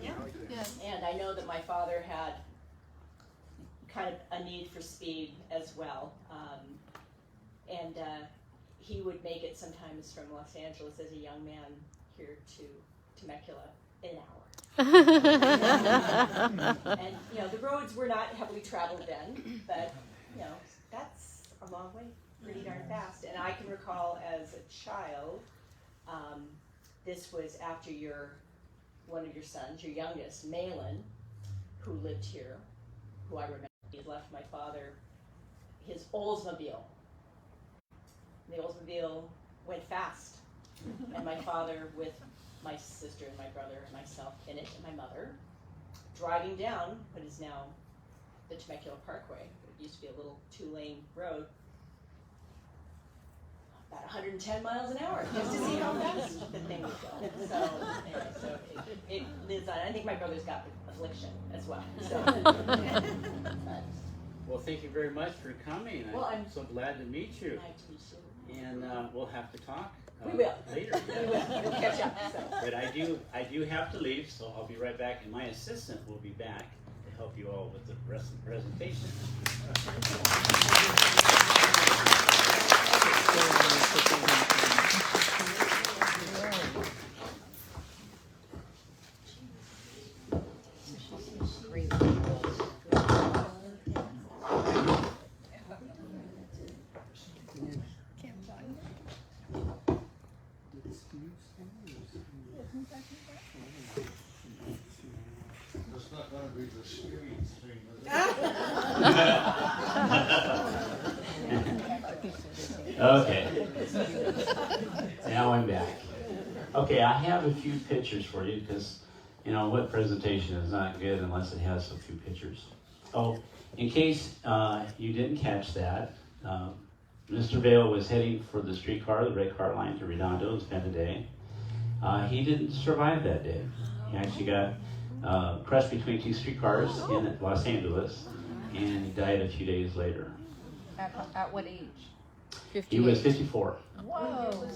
And I know that my father had kind of a need for speed as well. And he would make it sometimes from Los Angeles as a young man here to Temecula in an hour. And, you know, the roads were not heavily traveled then, but, you know, that's a long way, pretty darn fast. And I can recall as a child, this was after one of your sons, your youngest, Malin, who lived here, who I remember he had left my father his Oldsmobile. The Oldsmobile went fast, and my father with my sister and my brother and myself in it, and my mother, driving down what is now the Temecula Parkway. It used to be a little 2-lane road, about 110 miles an hour, just to see how fast the thing would go. So, anyway, so it lives on. I think my brother's got the affliction as well. So, Well, thank you very much for coming. Well, I'm so glad to meet you. nice to meet you. And we'll have to talk We will. later. We'll catch up. So. But I do have to leave, so I'll be right back, and my assistant will be back to help you all with the rest of the presentation. That's not gonna be the screen thing, is it? Okay. Now I'm back. Okay, I have a few pictures for you because, you know, what presentation is not good unless it has a few pictures. Oh, in case you didn't catch that, Mr. Vail was heading for the streetcar, the red car line to Redondo to spend the day. He didn't survive that day. He actually got crushed between two streetcars in Los Angeles, and he died a few days later. At what age? He was 54 Whoa.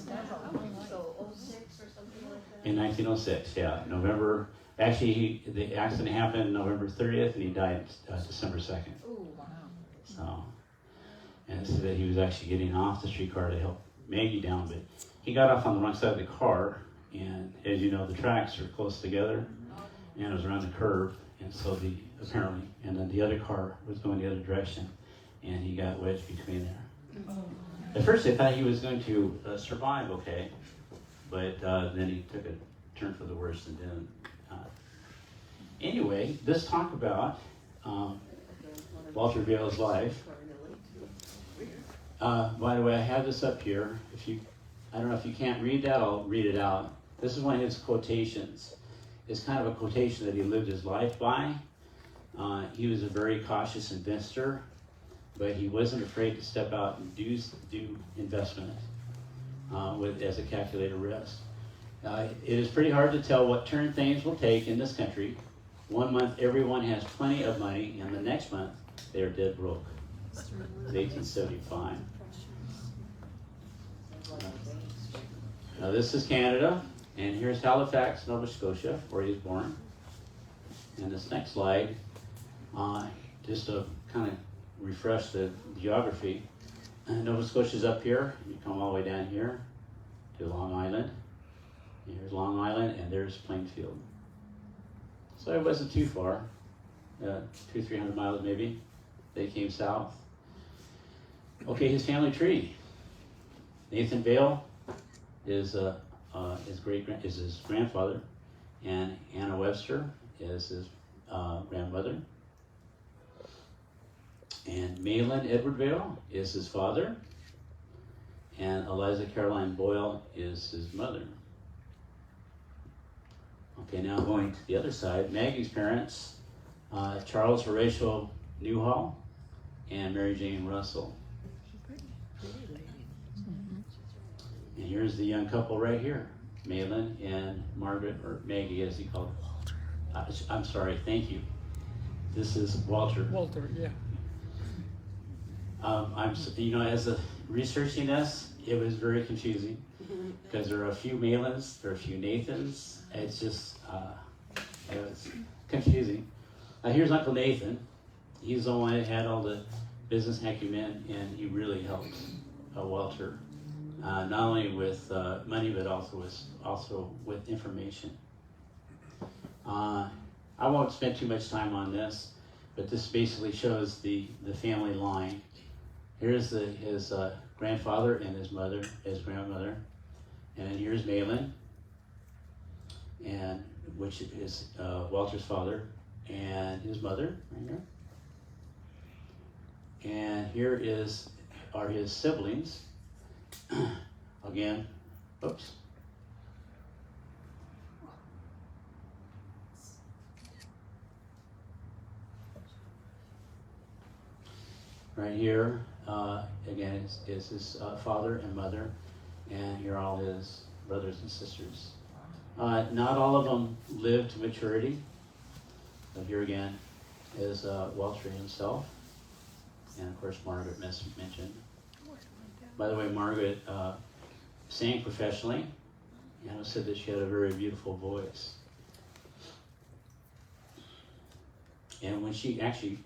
So 06 or something like that? in 1906. Yeah, November. Actually, the accident happened November 30th, and he died December 2nd. Ooh, wow. So, and it said that he was actually getting off the streetcar to help Maggie down, but he got off on the wrong side of the car, and as you know, the tracks are close together, and it was around the curve, and so apparently, and then the other car was going the other direction, and he got wedged between there. At first, they thought he was going to survive okay, but then he took a turn for the worse and didn't. Anyway, let's talk about Walter Veale's life. By the way, I have this up here. I don't know if you can't read that, I'll read it out. This is one of his quotations. It's kind of a quotation that he lived his life by. He was a very cautious investor, but he wasn't afraid to step out and do investment as a calculated risk. It is pretty hard to tell what turn things will take in this country. One month everyone has plenty of money, and the next month they are dead broke. It's 1875. Now this is Canada, and here's Halifax, Nova Scotia, where he was born. And this next slide, just to kind of refresh the geography. Nova Scotia's up here. You come all the way down here to Long Island. Here's Long Island, and there's Plainfield. So it wasn't too far, 200-300 miles maybe. They came south. Okay, his family tree. Nathan Vail is his grandfather, and Anna Webster is his grandmother. And Malin Edward Vail is his father, and Eliza Caroline Boyle is his mother. Okay, now going to the other side, Maggie's parents, Charles Horatio Newhall and Mary Jane Russell. And here's the young couple right here, Malin and Margaret, or Maggie as he called her. I'm sorry, thank you. This is Walter. Walter, yeah. As a researching this, it was very confusing because there are a few Malins, there are a few Nathans. It's just, it was confusing. Here's Uncle Nathan. He's the one that had all the business acumen, and he really helped Walter, not only with money, but also with information. I won't spend too much time on this, but this basically shows the family line. Here's his grandfather and his grandmother, and then here's Malin, and which is Walter's father and his mother right here. And here are his siblings. Again, oops. Right here, again, is his father and mother, and here are all his brothers and sisters. Not all of them lived to maturity. But here again is Walter himself, and of course Margaret mentioned. By the way, Margaret sang professionally, and it said that she had a very beautiful voice. And when she actually,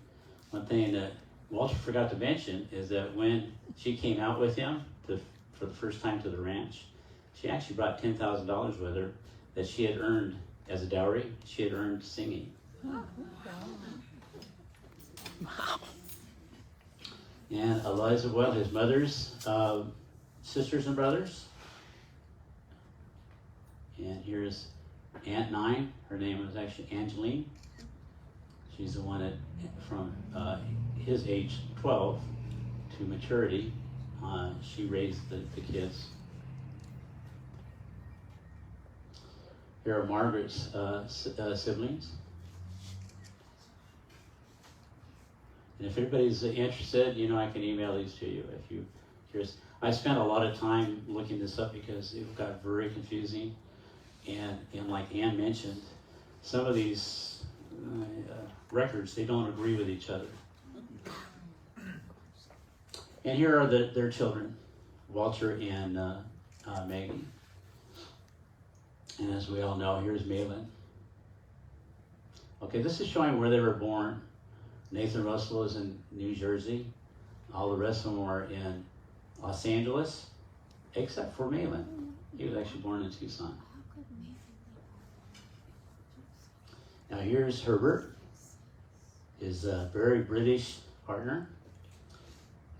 one thing that Walter forgot to mention is that when she came out with him for the first time to the ranch, she actually brought $10,000 with her that she had earned as a dowry. She had earned singing. Wow. And Eliza Well, his mother's sisters and brothers. And here's Aunt Nine. Her name was actually Angeline. She's the one that, from his age 12 to maturity, she raised the kids. Here are Margaret's siblings. And if anybody's interested, I can email these to you if you're curious. I spent a lot of time looking this up because it got very confusing. and like Ann mentioned, some of these records, they don't agree with each other. And here are their children, Walter and Maggie. And as we all know, here's Malin. Okay, this is showing where they were born. Nathan Russell is in New Jersey. All the rest of them are in Los Angeles, except for Malin. He was actually born in Tucson. Now here's Herbert, his very British partner.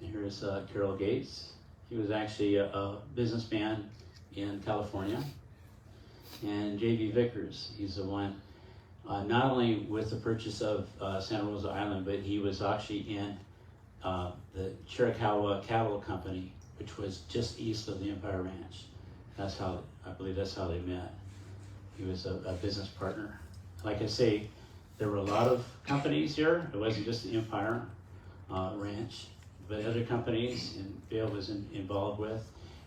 And here's Carol Gates. He was actually a businessman in California. And J.B. Vickers, he's the one, not only with the purchase of Santa Rosa Island, but he was actually in the Chiricahua Cattle Company, which was just east of the Empire Ranch. That's how, I believe that's how they met. He was a business partner. Like I say, there were a lot of companies here. It wasn't just the Empire Ranch, but other companies, and Vail was involved with,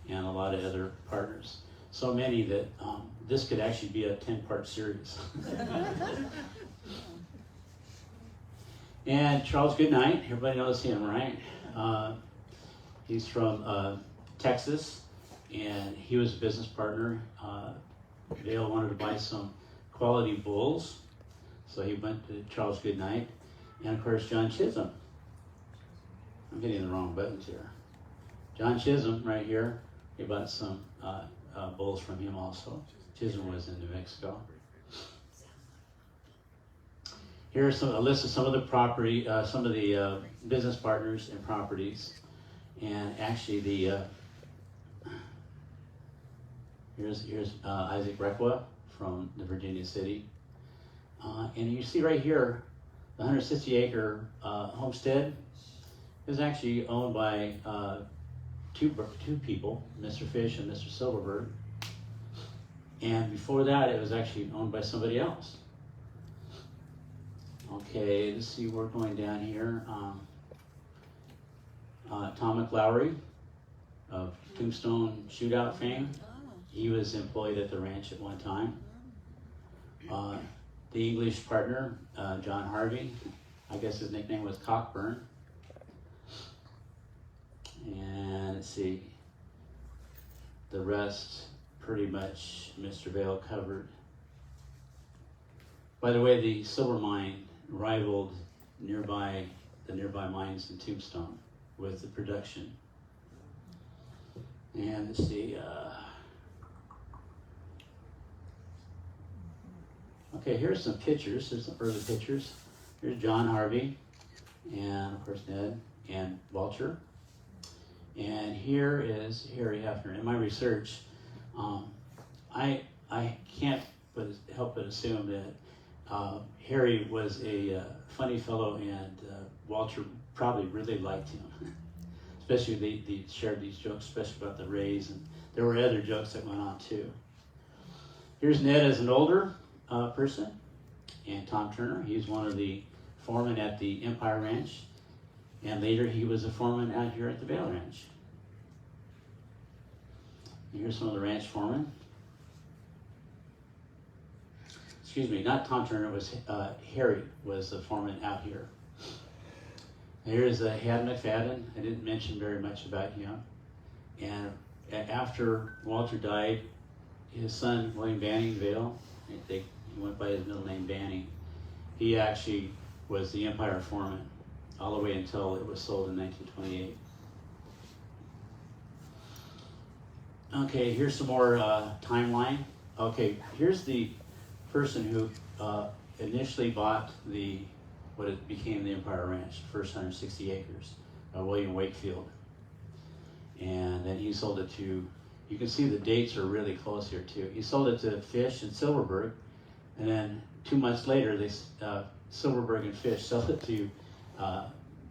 and a lot of other partners. So many that this could actually be a 10-part series. And Charles Goodnight, everybody knows him, right? He's from Texas, and he was a business partner. Vail wanted to buy some quality bulls, so he went to Charles Goodnight, and of course John Chisholm. I'm hitting the wrong buttons here. John Chisholm, right here, he bought some bulls from him also. Chisholm was in New Mexico. Here's a list of some of the property, some of the business partners and properties, and actually here's Isaac Requa from the Virginia City, and you see right here, the 160-acre homestead is actually owned by two people, Mr. Fish and Mr. Silverberg, and before that it was actually owned by somebody else. Okay, let's see, we're going down here. Tom McLowry of Tombstone Shootout fame. He was employed at the ranch at one time. The English partner, John Harvey, I guess his nickname was Cockburn. And let's see, the rest pretty much Mr. Vail covered. By the way, the silver mine rivaled the nearby mines in Tombstone with the production. And let's see, okay, here's some pictures. Here's some early pictures. Here's John Harvey, and of course Ned and Walter. And here is Harry Hefner. In my research, I can't help but assume that Harry was a funny fellow, and Walter probably really liked him. Especially they shared these jokes, especially about the rays, and there were other jokes that went on too. Here's Ned as an older person, and Tom Turner. He's one of the foremen at the Empire Ranch, and later he was a foreman out here at the Vail Ranch. And here's some of the ranch foremen. Excuse me, not Tom Turner, it was Harry was the foreman out here. And here's Had McFadden. I didn't mention very much about him. And after Walter died, his son, William Banning Vail, he went by his middle name Banning, he actually was the Empire foreman all the way until it was sold in 1928. Okay, here's some more timeline. Okay, here's the person who initially bought what it became the Empire Ranch, the first 160 acres, William Wakefield. And then he sold it to, you can see the dates are really close here too. He sold it to Fish and Silverberg, and then 2 months later, Silverberg and Fish sold it to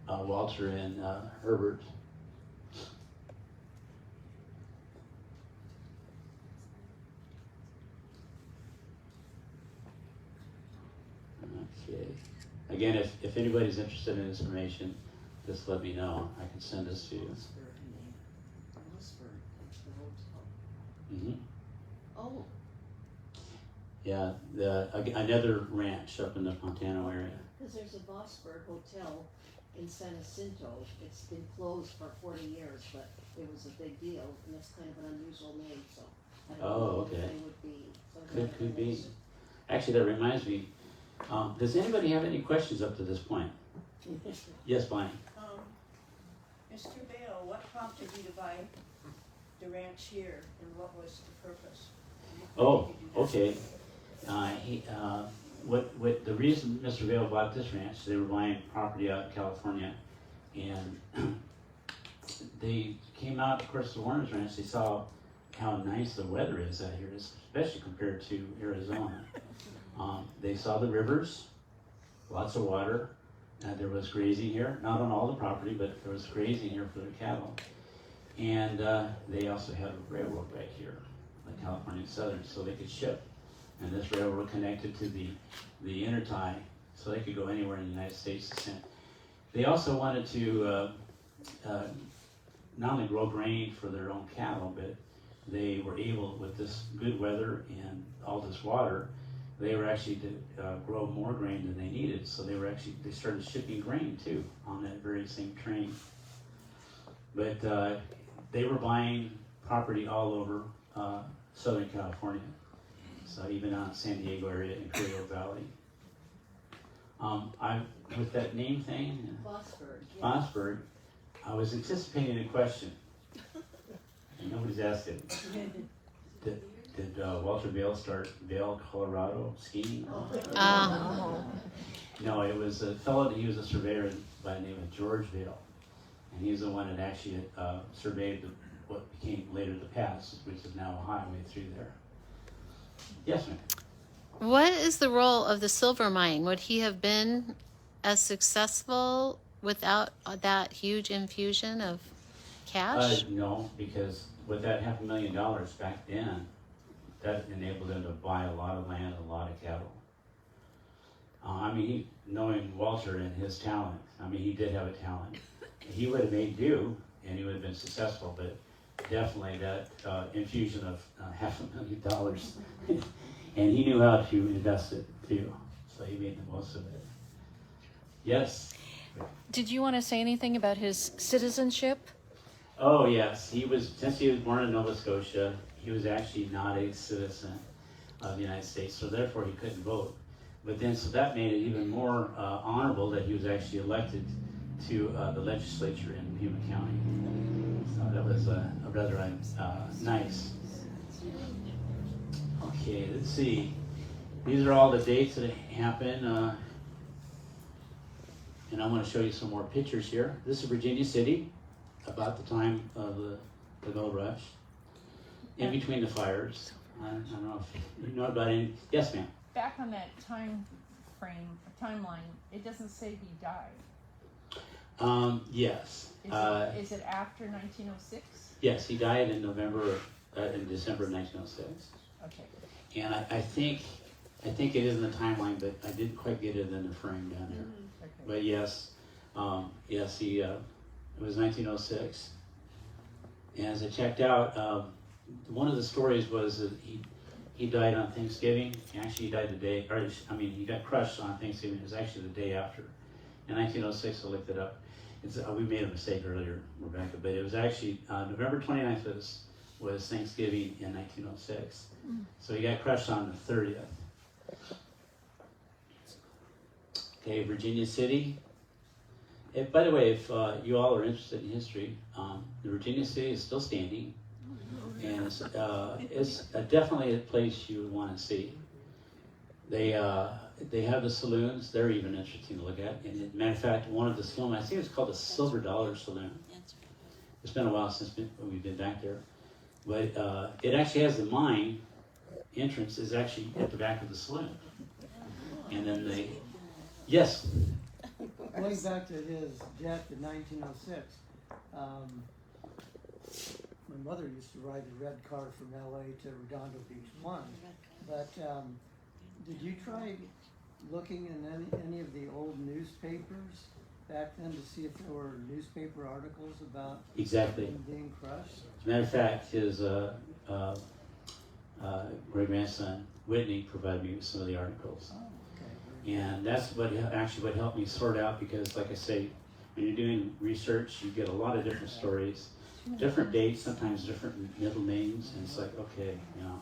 Walter and Herbert. Okay. Again, if anybody's interested in this information, just let me know. I can send this to you. Mm-hmm. Oh. Yeah, another ranch up in the Montana area. Because there's a Vosper Hotel in San Jacinto. It's been closed for 40 years, but it was a big deal, and it's kind of an unusual name, so I don't know Oh, if okay. they would be. some kind Could of be. relation. Actually, that reminds me. Does anybody have any questions up to this point? Yes, Bonnie. Mr. Vail, what prompted you to buy the ranch here, and what was the purpose? Oh, okay. What the reason Mr. Vail bought this ranch, they were buying property out in California, and they came out, of course, the Warner's Ranch. They saw how nice the weather is out here, especially compared to Arizona. They saw the rivers, lots of water. There was grazing here, not on all the property, but there was grazing here for the cattle. And they also had a railroad right here, like California Southern, so they could ship. And this railroad connected to the intertie, so they could go anywhere in the United States to send. They also wanted to not only grow grain for their own cattle, but they were able, with this good weather and all this water, they were actually to grow more grain than they needed. So they started shipping grain too on that very same train. But they were buying property all over Southern California. So even out in San Diego area and Veale. With that name thing, Vosper. Yeah. Mossberg, I was anticipating a question. And nobody's asked it. Did Walter Vail start Vail, Colorado skiing? No, it was a fellow, he was a surveyor by the name of George Vail. And he's the one that actually surveyed what became later the pass, which is now a highway through there. Yes, ma'am. What is the role of the silver mine? Would he have been as successful without that huge infusion of cash? No, because with that $500,000 back then, that enabled them to buy a lot of land, a lot of cattle. Knowing Walter and his talent, he did have a talent. He would have made do, and he would have been successful, but definitely that infusion of $500,000, and he knew how to invest it too, so he made the most of it. Yes? Did you want to say anything about his citizenship? Oh yes, since he was born in Nova Scotia, he was actually not a citizen of the United States, so therefore he couldn't vote. But then, so that made it even more honorable that he was actually elected to the legislature in Pima County. So that was rather nice. Okay, let's see. These are all the dates that happen. And I'm going to show you some more pictures here. This is Virginia City, about the time of the gold rush, in between the fires. I don't know if you know about any. Yes, ma'am. Back on that timeline, it doesn't say he died. Yes. Is it after 1906? Yes, he died in December of 1906. Okay. And I think it is in the timeline, but I didn't quite get it in the frame down there. Okay. But yes, he it was 1906. And as I checked out, one of the stories was that he died on Thanksgiving. Actually, he died the day, he got crushed on Thanksgiving. It was actually the day after. In 1906, I looked it up. We made a mistake earlier, Rebecca, but it was actually November 29th was Thanksgiving in 1906. So he got crushed on the 30th. Okay, Virginia City. By the way, if you all are interested in history, the Virginia City is still standing, and it's definitely a place you would want to see. They have the saloons; they're even interesting to look at. And as a matter of fact, one of the saloons, I think it's called the Silver Dollar Saloon. It's been a while since we've been back there, but it actually has the mine entrance is actually at the back of the saloon, and then yes. Going back to his death in 1906, my mother used to ride the red car from LA to Redondo Beach 1. But did you try looking in any of the old newspapers back then to see if there were newspaper articles about Exactly. him being crushed? As a matter of fact, his great grandson Whitney provided me with some of the articles. Oh, okay. And that's what helped me sort out, because like I say, when you're doing research, you get a lot of different stories, different dates, sometimes different middle names, and it's like, okay, you know.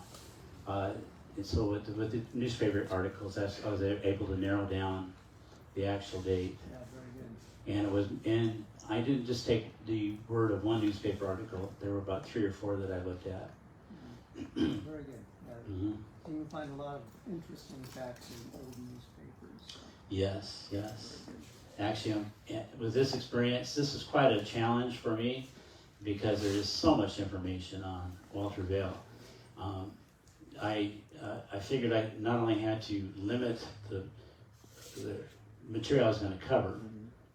And so with the newspaper articles, I was able to narrow down the actual date. Yeah, very good. And I didn't just take the word of one newspaper article. There were about 3 or 4 that I looked at. Very good. Mm-hmm. So you find a lot of interesting facts in old newspapers. Yes, yes. Very good. Actually, with this experience, this is quite a challenge for me, because there is so much information on Walter Vail. I figured I not only had to limit the material I was going to cover,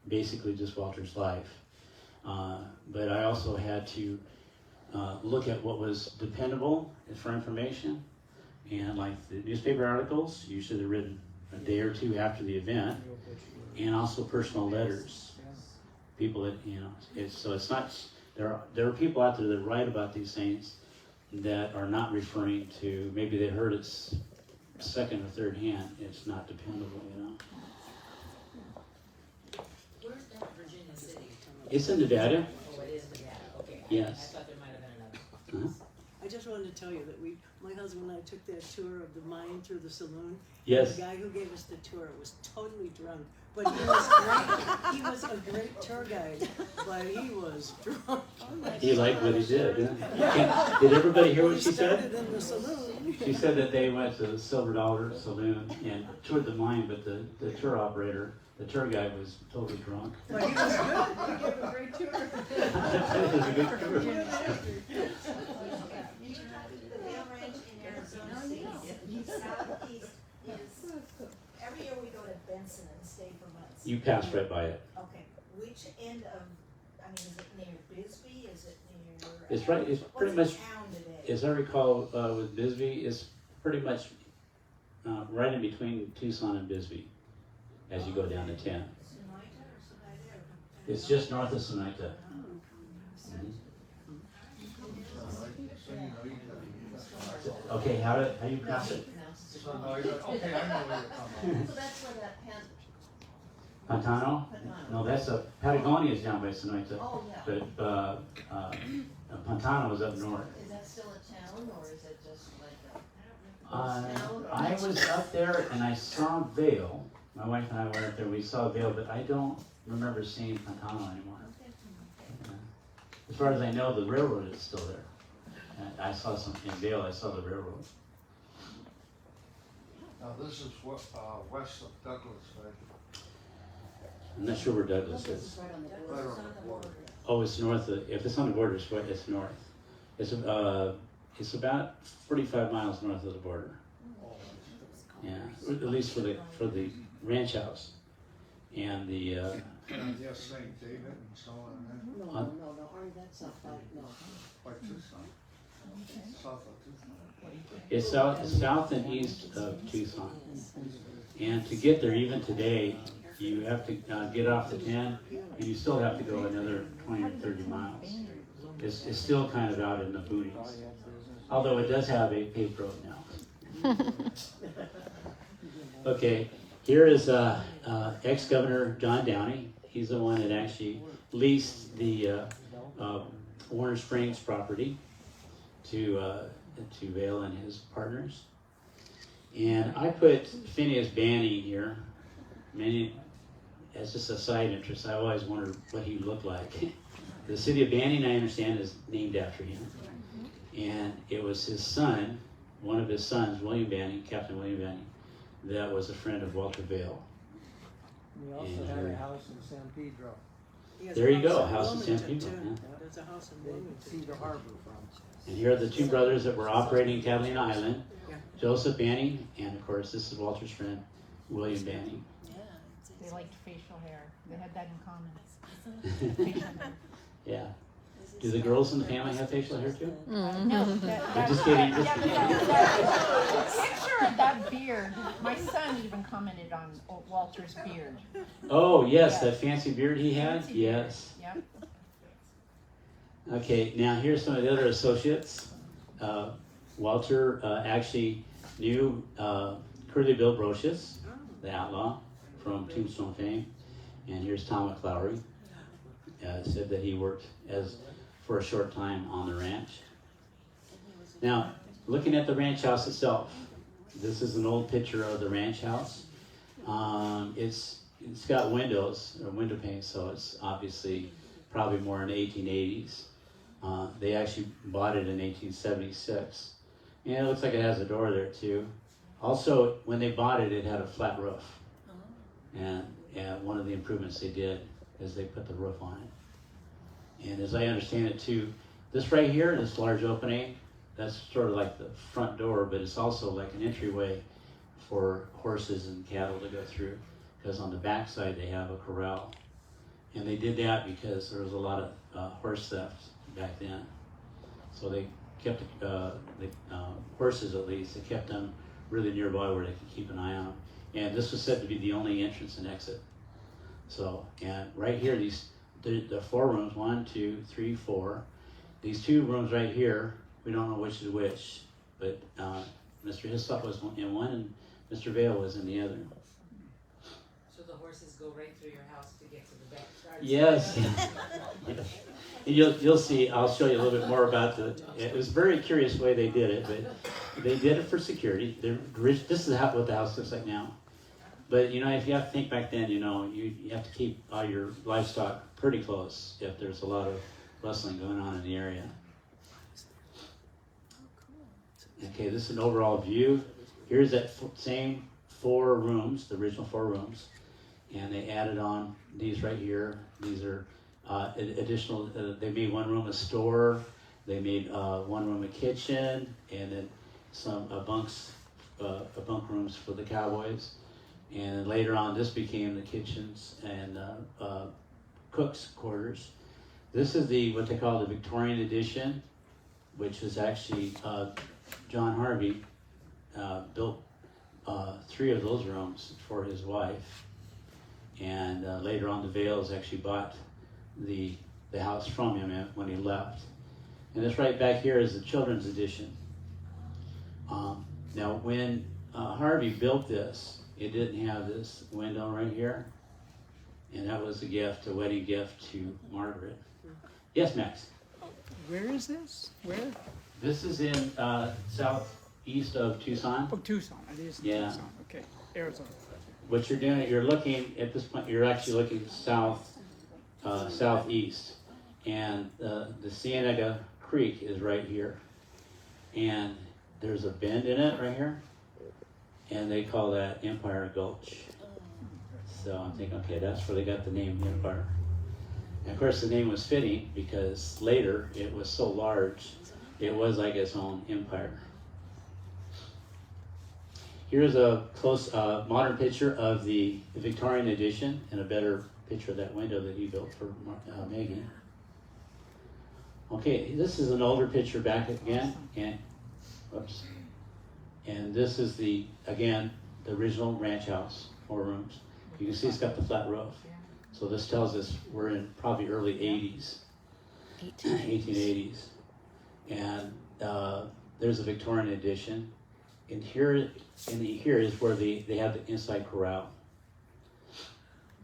basically just Walter's life, but I also had to look at what was dependable for information, and like the newspaper articles, usually they're written a day or 2 after the event, and also personal letters. People that, you know, it's not, there are people out there that write about these things that are not referring to, maybe they heard it second or third hand. It's not dependable, you know. Where's that Virginia City? It's in Nevada. Oh, it is Nevada, okay. Yes. I thought there might have been another. I just wanted to tell you that my husband and I took that tour of the mine through the saloon. Yes. The guy who gave us the tour was totally drunk, but he was great. He was a great tour guide, but he was drunk. He liked what he did. Yeah. Did everybody hear what she said? Started in the saloon. She said that they went to the Silver Dollar Saloon and toured the mine, but the tour operator, the tour guide, was totally drunk. But he was good. He gave a great tour. It was a good tour. The Vail Ranch in Arizona, southeast is, every year we go to Benson and stay for months. You passed right by it. Okay, which end of, I mean, is it near Bisbee, is it near? It's right. It's pretty what's much, the town today? as I recall, with Bisbee, it's pretty much right in between Tucson and Bisbee, as you go down to 10. Sonita or Sonita? It's just north of Sonita. Okay, how do you pronounce it? Okay, I know where you're coming So that's where that Pantano? Pantano. No, that's Patagonia is down by Sonita, Oh, yeah. but Pantano is up north. Is that still a town or is it just like I was up there and I saw Vail. My wife and I were up there. We saw Vail, but I don't remember seeing Pantano anymore. As far as I know, the railroad is still there. And I saw some in Vail. I saw the railroad. Now, this is west of Douglas, right? I'm not sure where Douglas This is. is right on the Right border. on the border. Oh, it's north of. If it's on the border, it's north. It's about 45 miles north of the border. Yeah, at least for the ranch house, and the. Yes, St. David and so on, and No, Huh? no, aren't that south, no. like Tucson. South of Tucson. It's south and east of Tucson, and to get there, even today, you have to get off the 10, and you still have to go another 20 or 30 miles. It's still kind of out in the boonies, although it does have a paved road now. Okay, here is ex-Governor John Downey. He's the one that actually leased the Warner Springs property to Vail and his partners. And I put Phineas Banning here. As just a side interest, I always wondered what he looked like. The city of Banning, I understand, is named after him. And it was his son, one of his sons, William Banning, Captain William Banning, that was a friend of Walter Vail. We also And had here- a house in San Pedro. He has There you a go, in house in San Wilmington, Pedro, too. yeah. There's a house in They could see Wilmington. the harbor from. And here are the 2 brothers that were operating Catalina Island, Yeah. Joseph Banning, and of course this is Walter's friend, William Banning. They liked facial hair. They had that in common. Facial hair. Yeah. Do the girls in the family have facial hair too? No, I'm just kidding. Yeah, but that picture of that beard. My son even commented on Walter's beard. Oh, yes, that fancy beard he had? Fancy beard. Yes. Yep. Okay, now here's some of the other associates. Walter actually knew Curly Bill Brocious, the outlaw from Tombstone fame, and here's Tom McLaury. Said that he worked for a short time on the ranch. Now, looking at the ranch house itself, this is an old picture of the ranch house. It's got windows or window panes, so it's obviously probably more in the 1880s. They actually bought it in 1876. And it looks like it has a door there too. Also, when they bought it, it had a flat roof. And one of the improvements they did is they put the roof on it. And as I understand it too, this right here, this large opening, that's sort of like the front door, but it's also like an entryway for horses and cattle to go through, because on the back side they have a corral. And they did that because there was a lot of horse theft back then. So they kept the horses, at least, they kept them really nearby where they could keep an eye on them. And this was said to be the only entrance and exit. So, and right here, the 4 rooms, 1, 2, 3, 4. These 2 rooms right here, we don't know which is which, but Mr. Hislop was in one and Mr. Veale was in the other. So the horses go right through your house to get to the backyard? Yes. And you'll see, I'll show you a little bit more about it was a very curious way they did it, but they did it for security. This is what the house looks like now. But, you know, if you have to think back then, you know, you have to keep all your livestock pretty close if there's a lot of rustling going on in the area. Okay, this is an overall view. Here's that same 4 rooms, the original 4 rooms. And they added on these right here. These are additional, they made 1 room a store. They made 1 room a kitchen, and then some bunk rooms for the cowboys. And later on, this became the kitchens and cook's quarters. This is what they call the Victorian edition, which was actually John Harvey built 3 of those rooms for his wife. And later on, the Vales actually bought the house from him when he left. And this right back here is the children's edition. Now, when Harvey built this, it didn't have this window right here, and that was a wedding gift to Margaret. Yes, Max? Where is this? Where? This is in southeast of Tucson. Oh, Tucson. It is in Yeah. Tucson. Okay, Arizona. What you're doing, you're looking, at this point, you're actually looking southeast. And the Cienega Creek is right here. And there's a bend in it right here. And they call that Empire Gulch. So I'm thinking, okay, that's where they got the name Empire. And of course the name was fitting because later it was so large, it was like its own empire. Here's a close modern picture of the Victorian edition and a better picture of that window that he built for Maggie. Okay, this is an older picture back again, and whoops. And this is again, the original ranch house, 4 rooms. You can see it's got the flat roof. So this tells us we're in probably early 80s, 1880s. And there's a Victorian edition. And here is where they have the inside corral.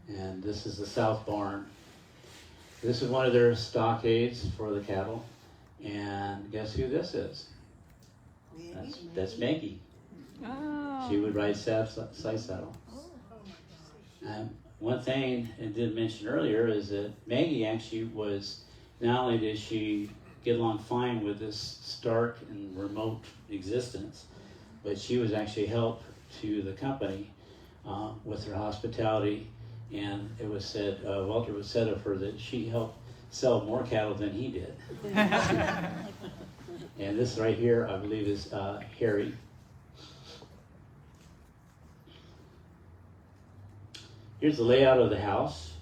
And this is the south barn. This is one of their stockades for the cattle. And guess who this is? That's Maggie. Oh. She would ride side saddle. One thing I did mention earlier is that Maggie actually was, not only did she get along fine with this stark and remote existence, but she was actually help to the company with her hospitality. And it was said, Walter was said of her that she helped sell more cattle than he did. And this right here, I believe, is Harry. Here's the layout of the house.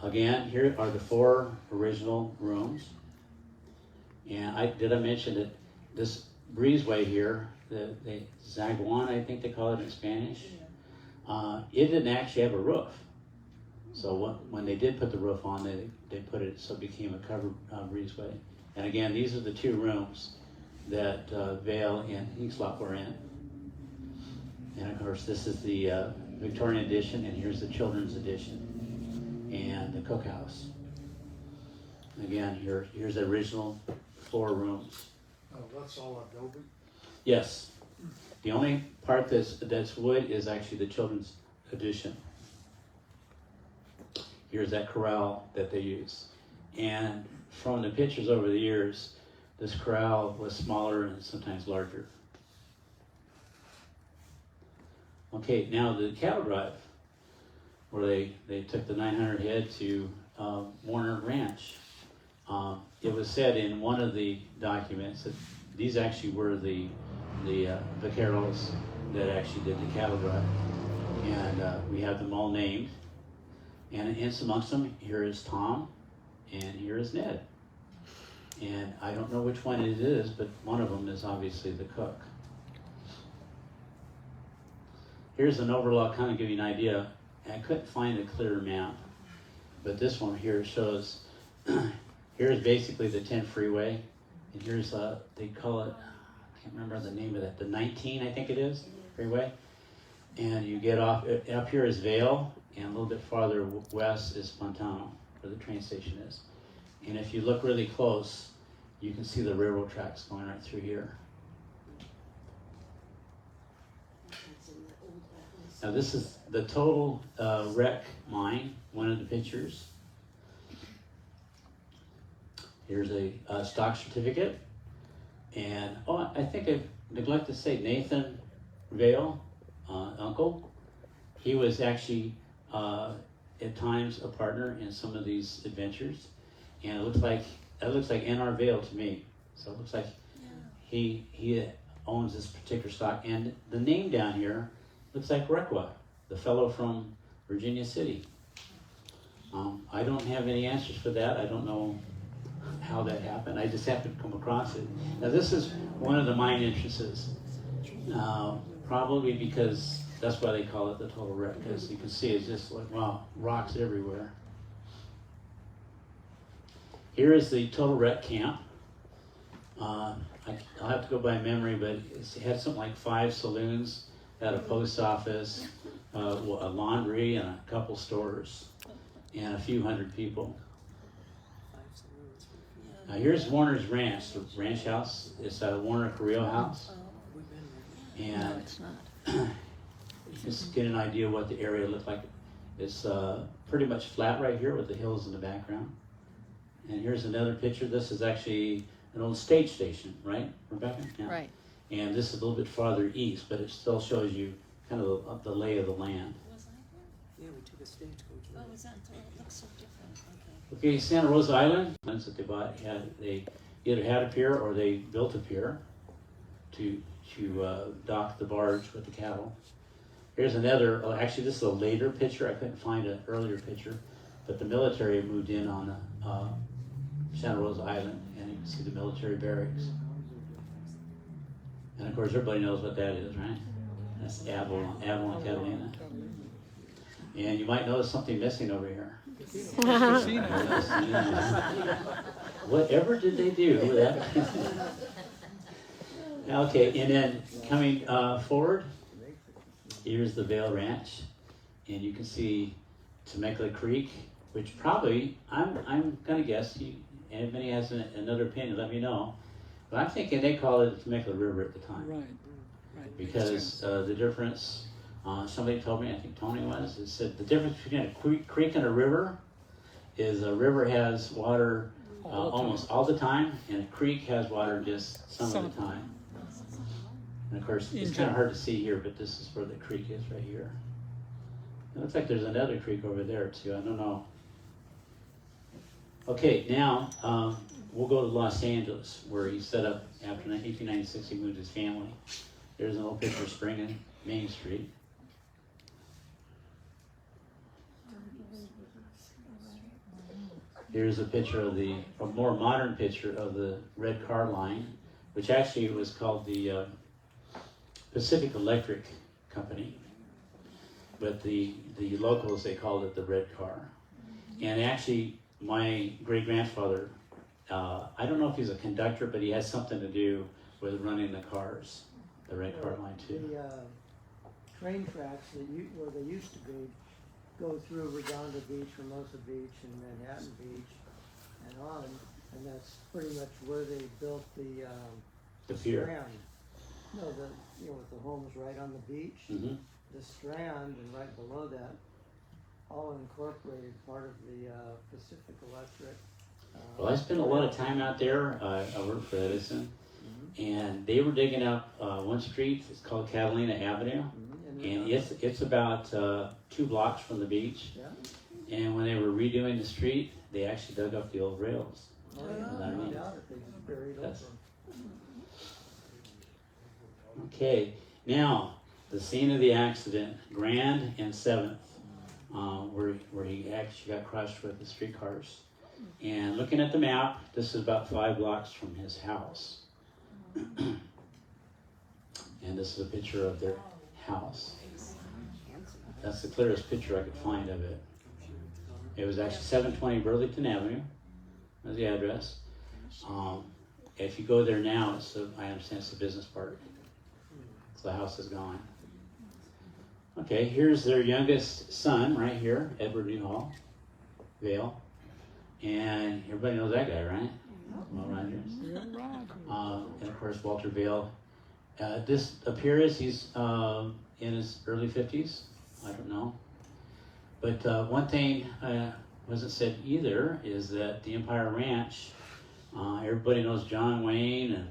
Again, here are the 4 original rooms. And did I mention that this breezeway here, the zaguan, I think they call it in Spanish, it didn't actually have a roof. So when they did put the roof on, they put it so it became a covered breezeway. And again, these are the 2 rooms that Vail and Hickslop were in. And of course, this is the Victorian edition, and here's the children's edition, and the cookhouse. Again, here's the original 4 rooms. Oh, that's all adobe? Yes. The only part that's wood is actually the children's edition. Here's that corral that they use. And from the pictures over the years, this corral was smaller and sometimes larger. Okay, now the cattle drive, where they took the 900 head to Warner Ranch. It was said in one of the documents that these actually were the vaqueros that actually did the cattle drive. And we have them all named. And in amongst them, here is Tom, and here is Ned. And I don't know which one it is, but one of them is obviously the cook. Here's an overall, kind of give you an idea. I couldn't find a clear map, but this one here shows, here's basically the 10 freeway, and here's, they call it, I can't remember the name of that, the 19, I think it is, freeway. And you get off, up here is Vail, and a little bit farther west is Fontano, where the train station is. And if you look really close, you can see the railroad tracks going right through here. Now this is the total wreck mine, one of the pictures. Here's a stock certificate. And, oh, I think I neglected to say Nathan Veale, uncle, he was actually at times a partner in some of these adventures. And it looks like NR Vail to me. So it looks like he owns this particular stock. And the name down here looks like Requa, the fellow from Virginia City. I don't have any answers for that. I don't know how that happened. I just happened to come across it. Now this is one of the mine entrances. Probably because that's why they call it the total wreck, because you can see it's just like, wow, rocks everywhere. Here is the total wreck camp. I'll have to go by memory, but it had something like 5 saloons, had a post office, a laundry, and a couple stores, and a few hundred people. Now here's Warner's Ranch, the ranch house. It's a Warner Carrillo house. And you can get an idea what the area looked like. It's pretty much flat right here with the hills in the background. And here's another picture. This is actually an old stage station, right, Rebecca? Yeah. Right. And this is a little bit farther east, but it still shows you kind of the lay of the land. Yeah, we took a stagecoach. Oh, was that? It looks so different. Okay, Santa Rosa Island, ones that they bought, they either had a pier or they built a pier to dock the barge with the cattle. Here's another, actually this is a later picture. I couldn't find an earlier picture, but the military moved in on Santa Rosa Island, and you can see the military barracks. And of course, everybody knows what that is, right? That's Avalon, Catalina. And you might notice something missing over here. Whatever did they do with that? Okay, and then coming forward, here's the Vail Ranch, and you can see Temecula Creek, which probably, I'm gonna guess, anybody has another opinion, let me know. But I'm thinking they called it the Temecula River at the time. Right. Because the difference, somebody told me, I think Tony was, it said the difference between a creek and a river is a river has water almost all the time, and a creek has water just some of the time. And of course, it's kind of hard to see here, but this is where the creek is right here. It looks like there's another creek over there too, I don't know. Okay, now we'll go to Los Angeles, where he set up after 1896, he moved his family. There's an old picture of Spring and Main Street. Here's a picture of a more modern picture of the red car line, which actually was called the Pacific Electric Company. But the locals, they called it the red car. And actually, my great-grandfather, I don't know if he's a conductor, but he has something to do with running the cars, the red car line too. The train tracks where they used to be go through Redondo Beach, Hermosa Beach, and Manhattan Beach, and on, and that's pretty much where they built the pier. Strand. No, with the homes right on the beach, Mm-hmm. the Strand, and right below that, all incorporated part of the Pacific Electric. Well, I spent a lot of time out there. I worked for Edison, and they were digging up one street. It's called Catalina Avenue, and it's about 2 blocks from the beach. Yeah. And when they were redoing the street, they actually dug up the old rails. Oh, yeah, I no mean, doubt if they just buried over that's- them. Okay, now the scene of the accident, Grand and 7th, where he actually got crushed with the streetcars. And looking at the map, this is about 5 blocks from his house. And this is a picture of their house. That's the clearest picture I could find of it. It was actually 720 Burlington Avenue. That's the address. If you go there now, I understand it's a business park. So the house is gone. Okay, here's their youngest son right here, Edward Newhall, Vail. And everybody knows that guy, right? Will Rogers. And of course, Walter Vail. This appears he's in his early 50s. I don't know. But one thing wasn't said either is that the Empire Ranch, everybody knows John Wayne and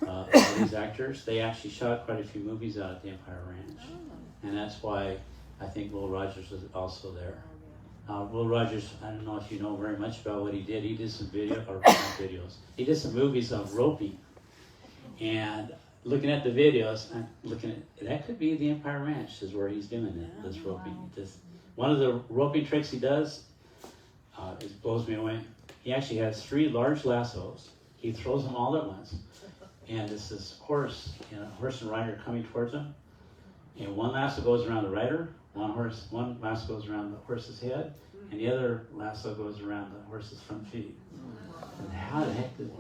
all these actors. They actually shot quite a few movies out at the Empire Ranch. And that's why I think Will Rogers was also there. Will Rogers, I don't know if you know very much about what he did. He did some videos. He did some movies of roping. And looking at the videos, I'm looking at, that could be the Empire Ranch is where he's doing it, this roping. One of the roping tricks he does, it blows me away. He actually has 3 large lassos. He throws them all at once. And this is horse and rider coming towards him. And one lasso goes around the rider, one lasso goes around the horse's head, and the other lasso goes around the horse's front feet. And how the heck did,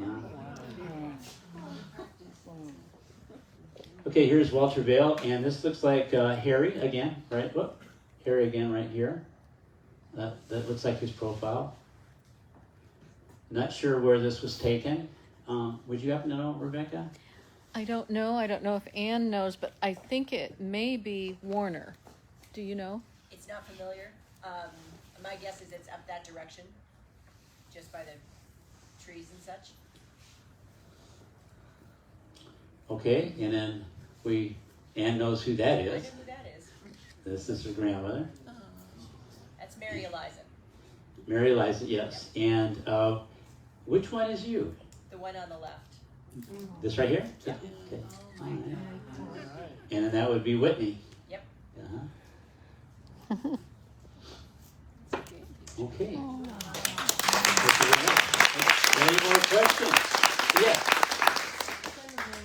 Okay, here's Walter Vail, and this looks like Harry again, right? Whoop, Harry again right here. That looks like his profile. Not sure where this was taken. Would you happen to know, Rebecca? I don't know. I don't know if Ann knows, but I think it may be Warner. Do you know? It's not familiar. My guess is it's up that direction, just by the trees and such. Okay, and then Ann knows who that I know is. who that is. This is her grandmother. That's Mary Eliza, Mary Eliza, yes. And which one is you? the one on the left. This right here? Yeah. Okay. All right. And then that would be Whitney. Yep. Uh-huh. Okay. Any more questions? Yes.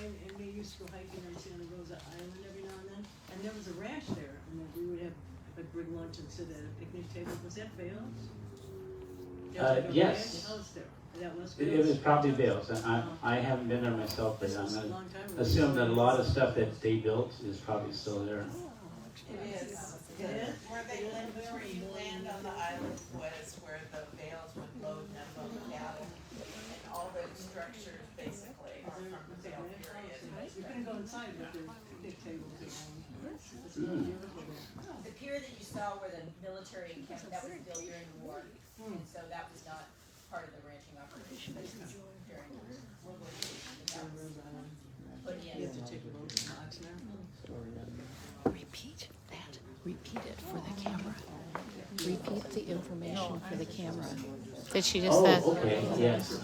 And we used to go hiking on Santa Rosa Island every now and then, and there was a ranch there, and then we would have a big lunch and sit at a picnic table. Was that Vail's? Yes. Ranch house there. That was It Vail's? was probably Vail's. I haven't been there myself, but I'm going to assume that a lot of stuff that they built is probably still there. It is. Where they lived, where you land on the island was where the Veils would load and unload cattle. And all those structures basically are from the Veil period. We couldn't go inside, but there's picnic tables around. It's Mm. beautiful there. The pier that you saw where the military encampment, that was built during the war. And so that was not part of the ranching operation. This was during World War II. That was put in. You have to take a boat from Oxnard. Repeat that. Repeat it for the camera. Repeat the information for the camera that she just said. Oh, okay, yes.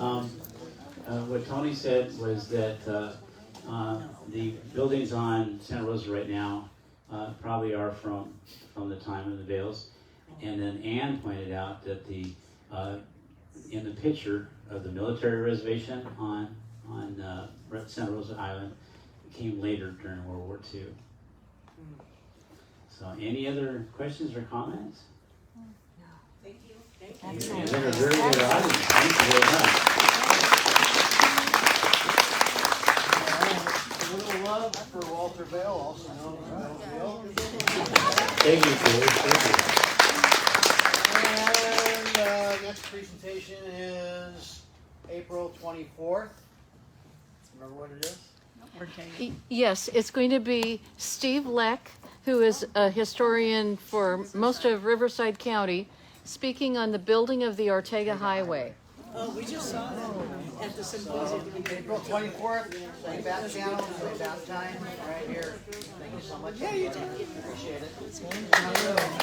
What Tony said was that the buildings on Santa Rosa right now probably are from the time of the Veils. And then Ann pointed out that in the picture of the military reservation on Santa Rosa Island came later during World War II. So any other questions or comments? Thank you. You've been a very good audience. Thank you very much. Walter Vail, also known as Veale. Thank you, George. Thank you. And next presentation is April 24th. Remember what it is? Yes, it's going to be Steve Leck, who is a historian for most of Riverside County, speaking on the building of the Ortega Highway. Oh, we just saw that at the symposium. April 24th, same bat channel, same bat time, right here. Thank you so much. Yeah, you did. Appreciate it.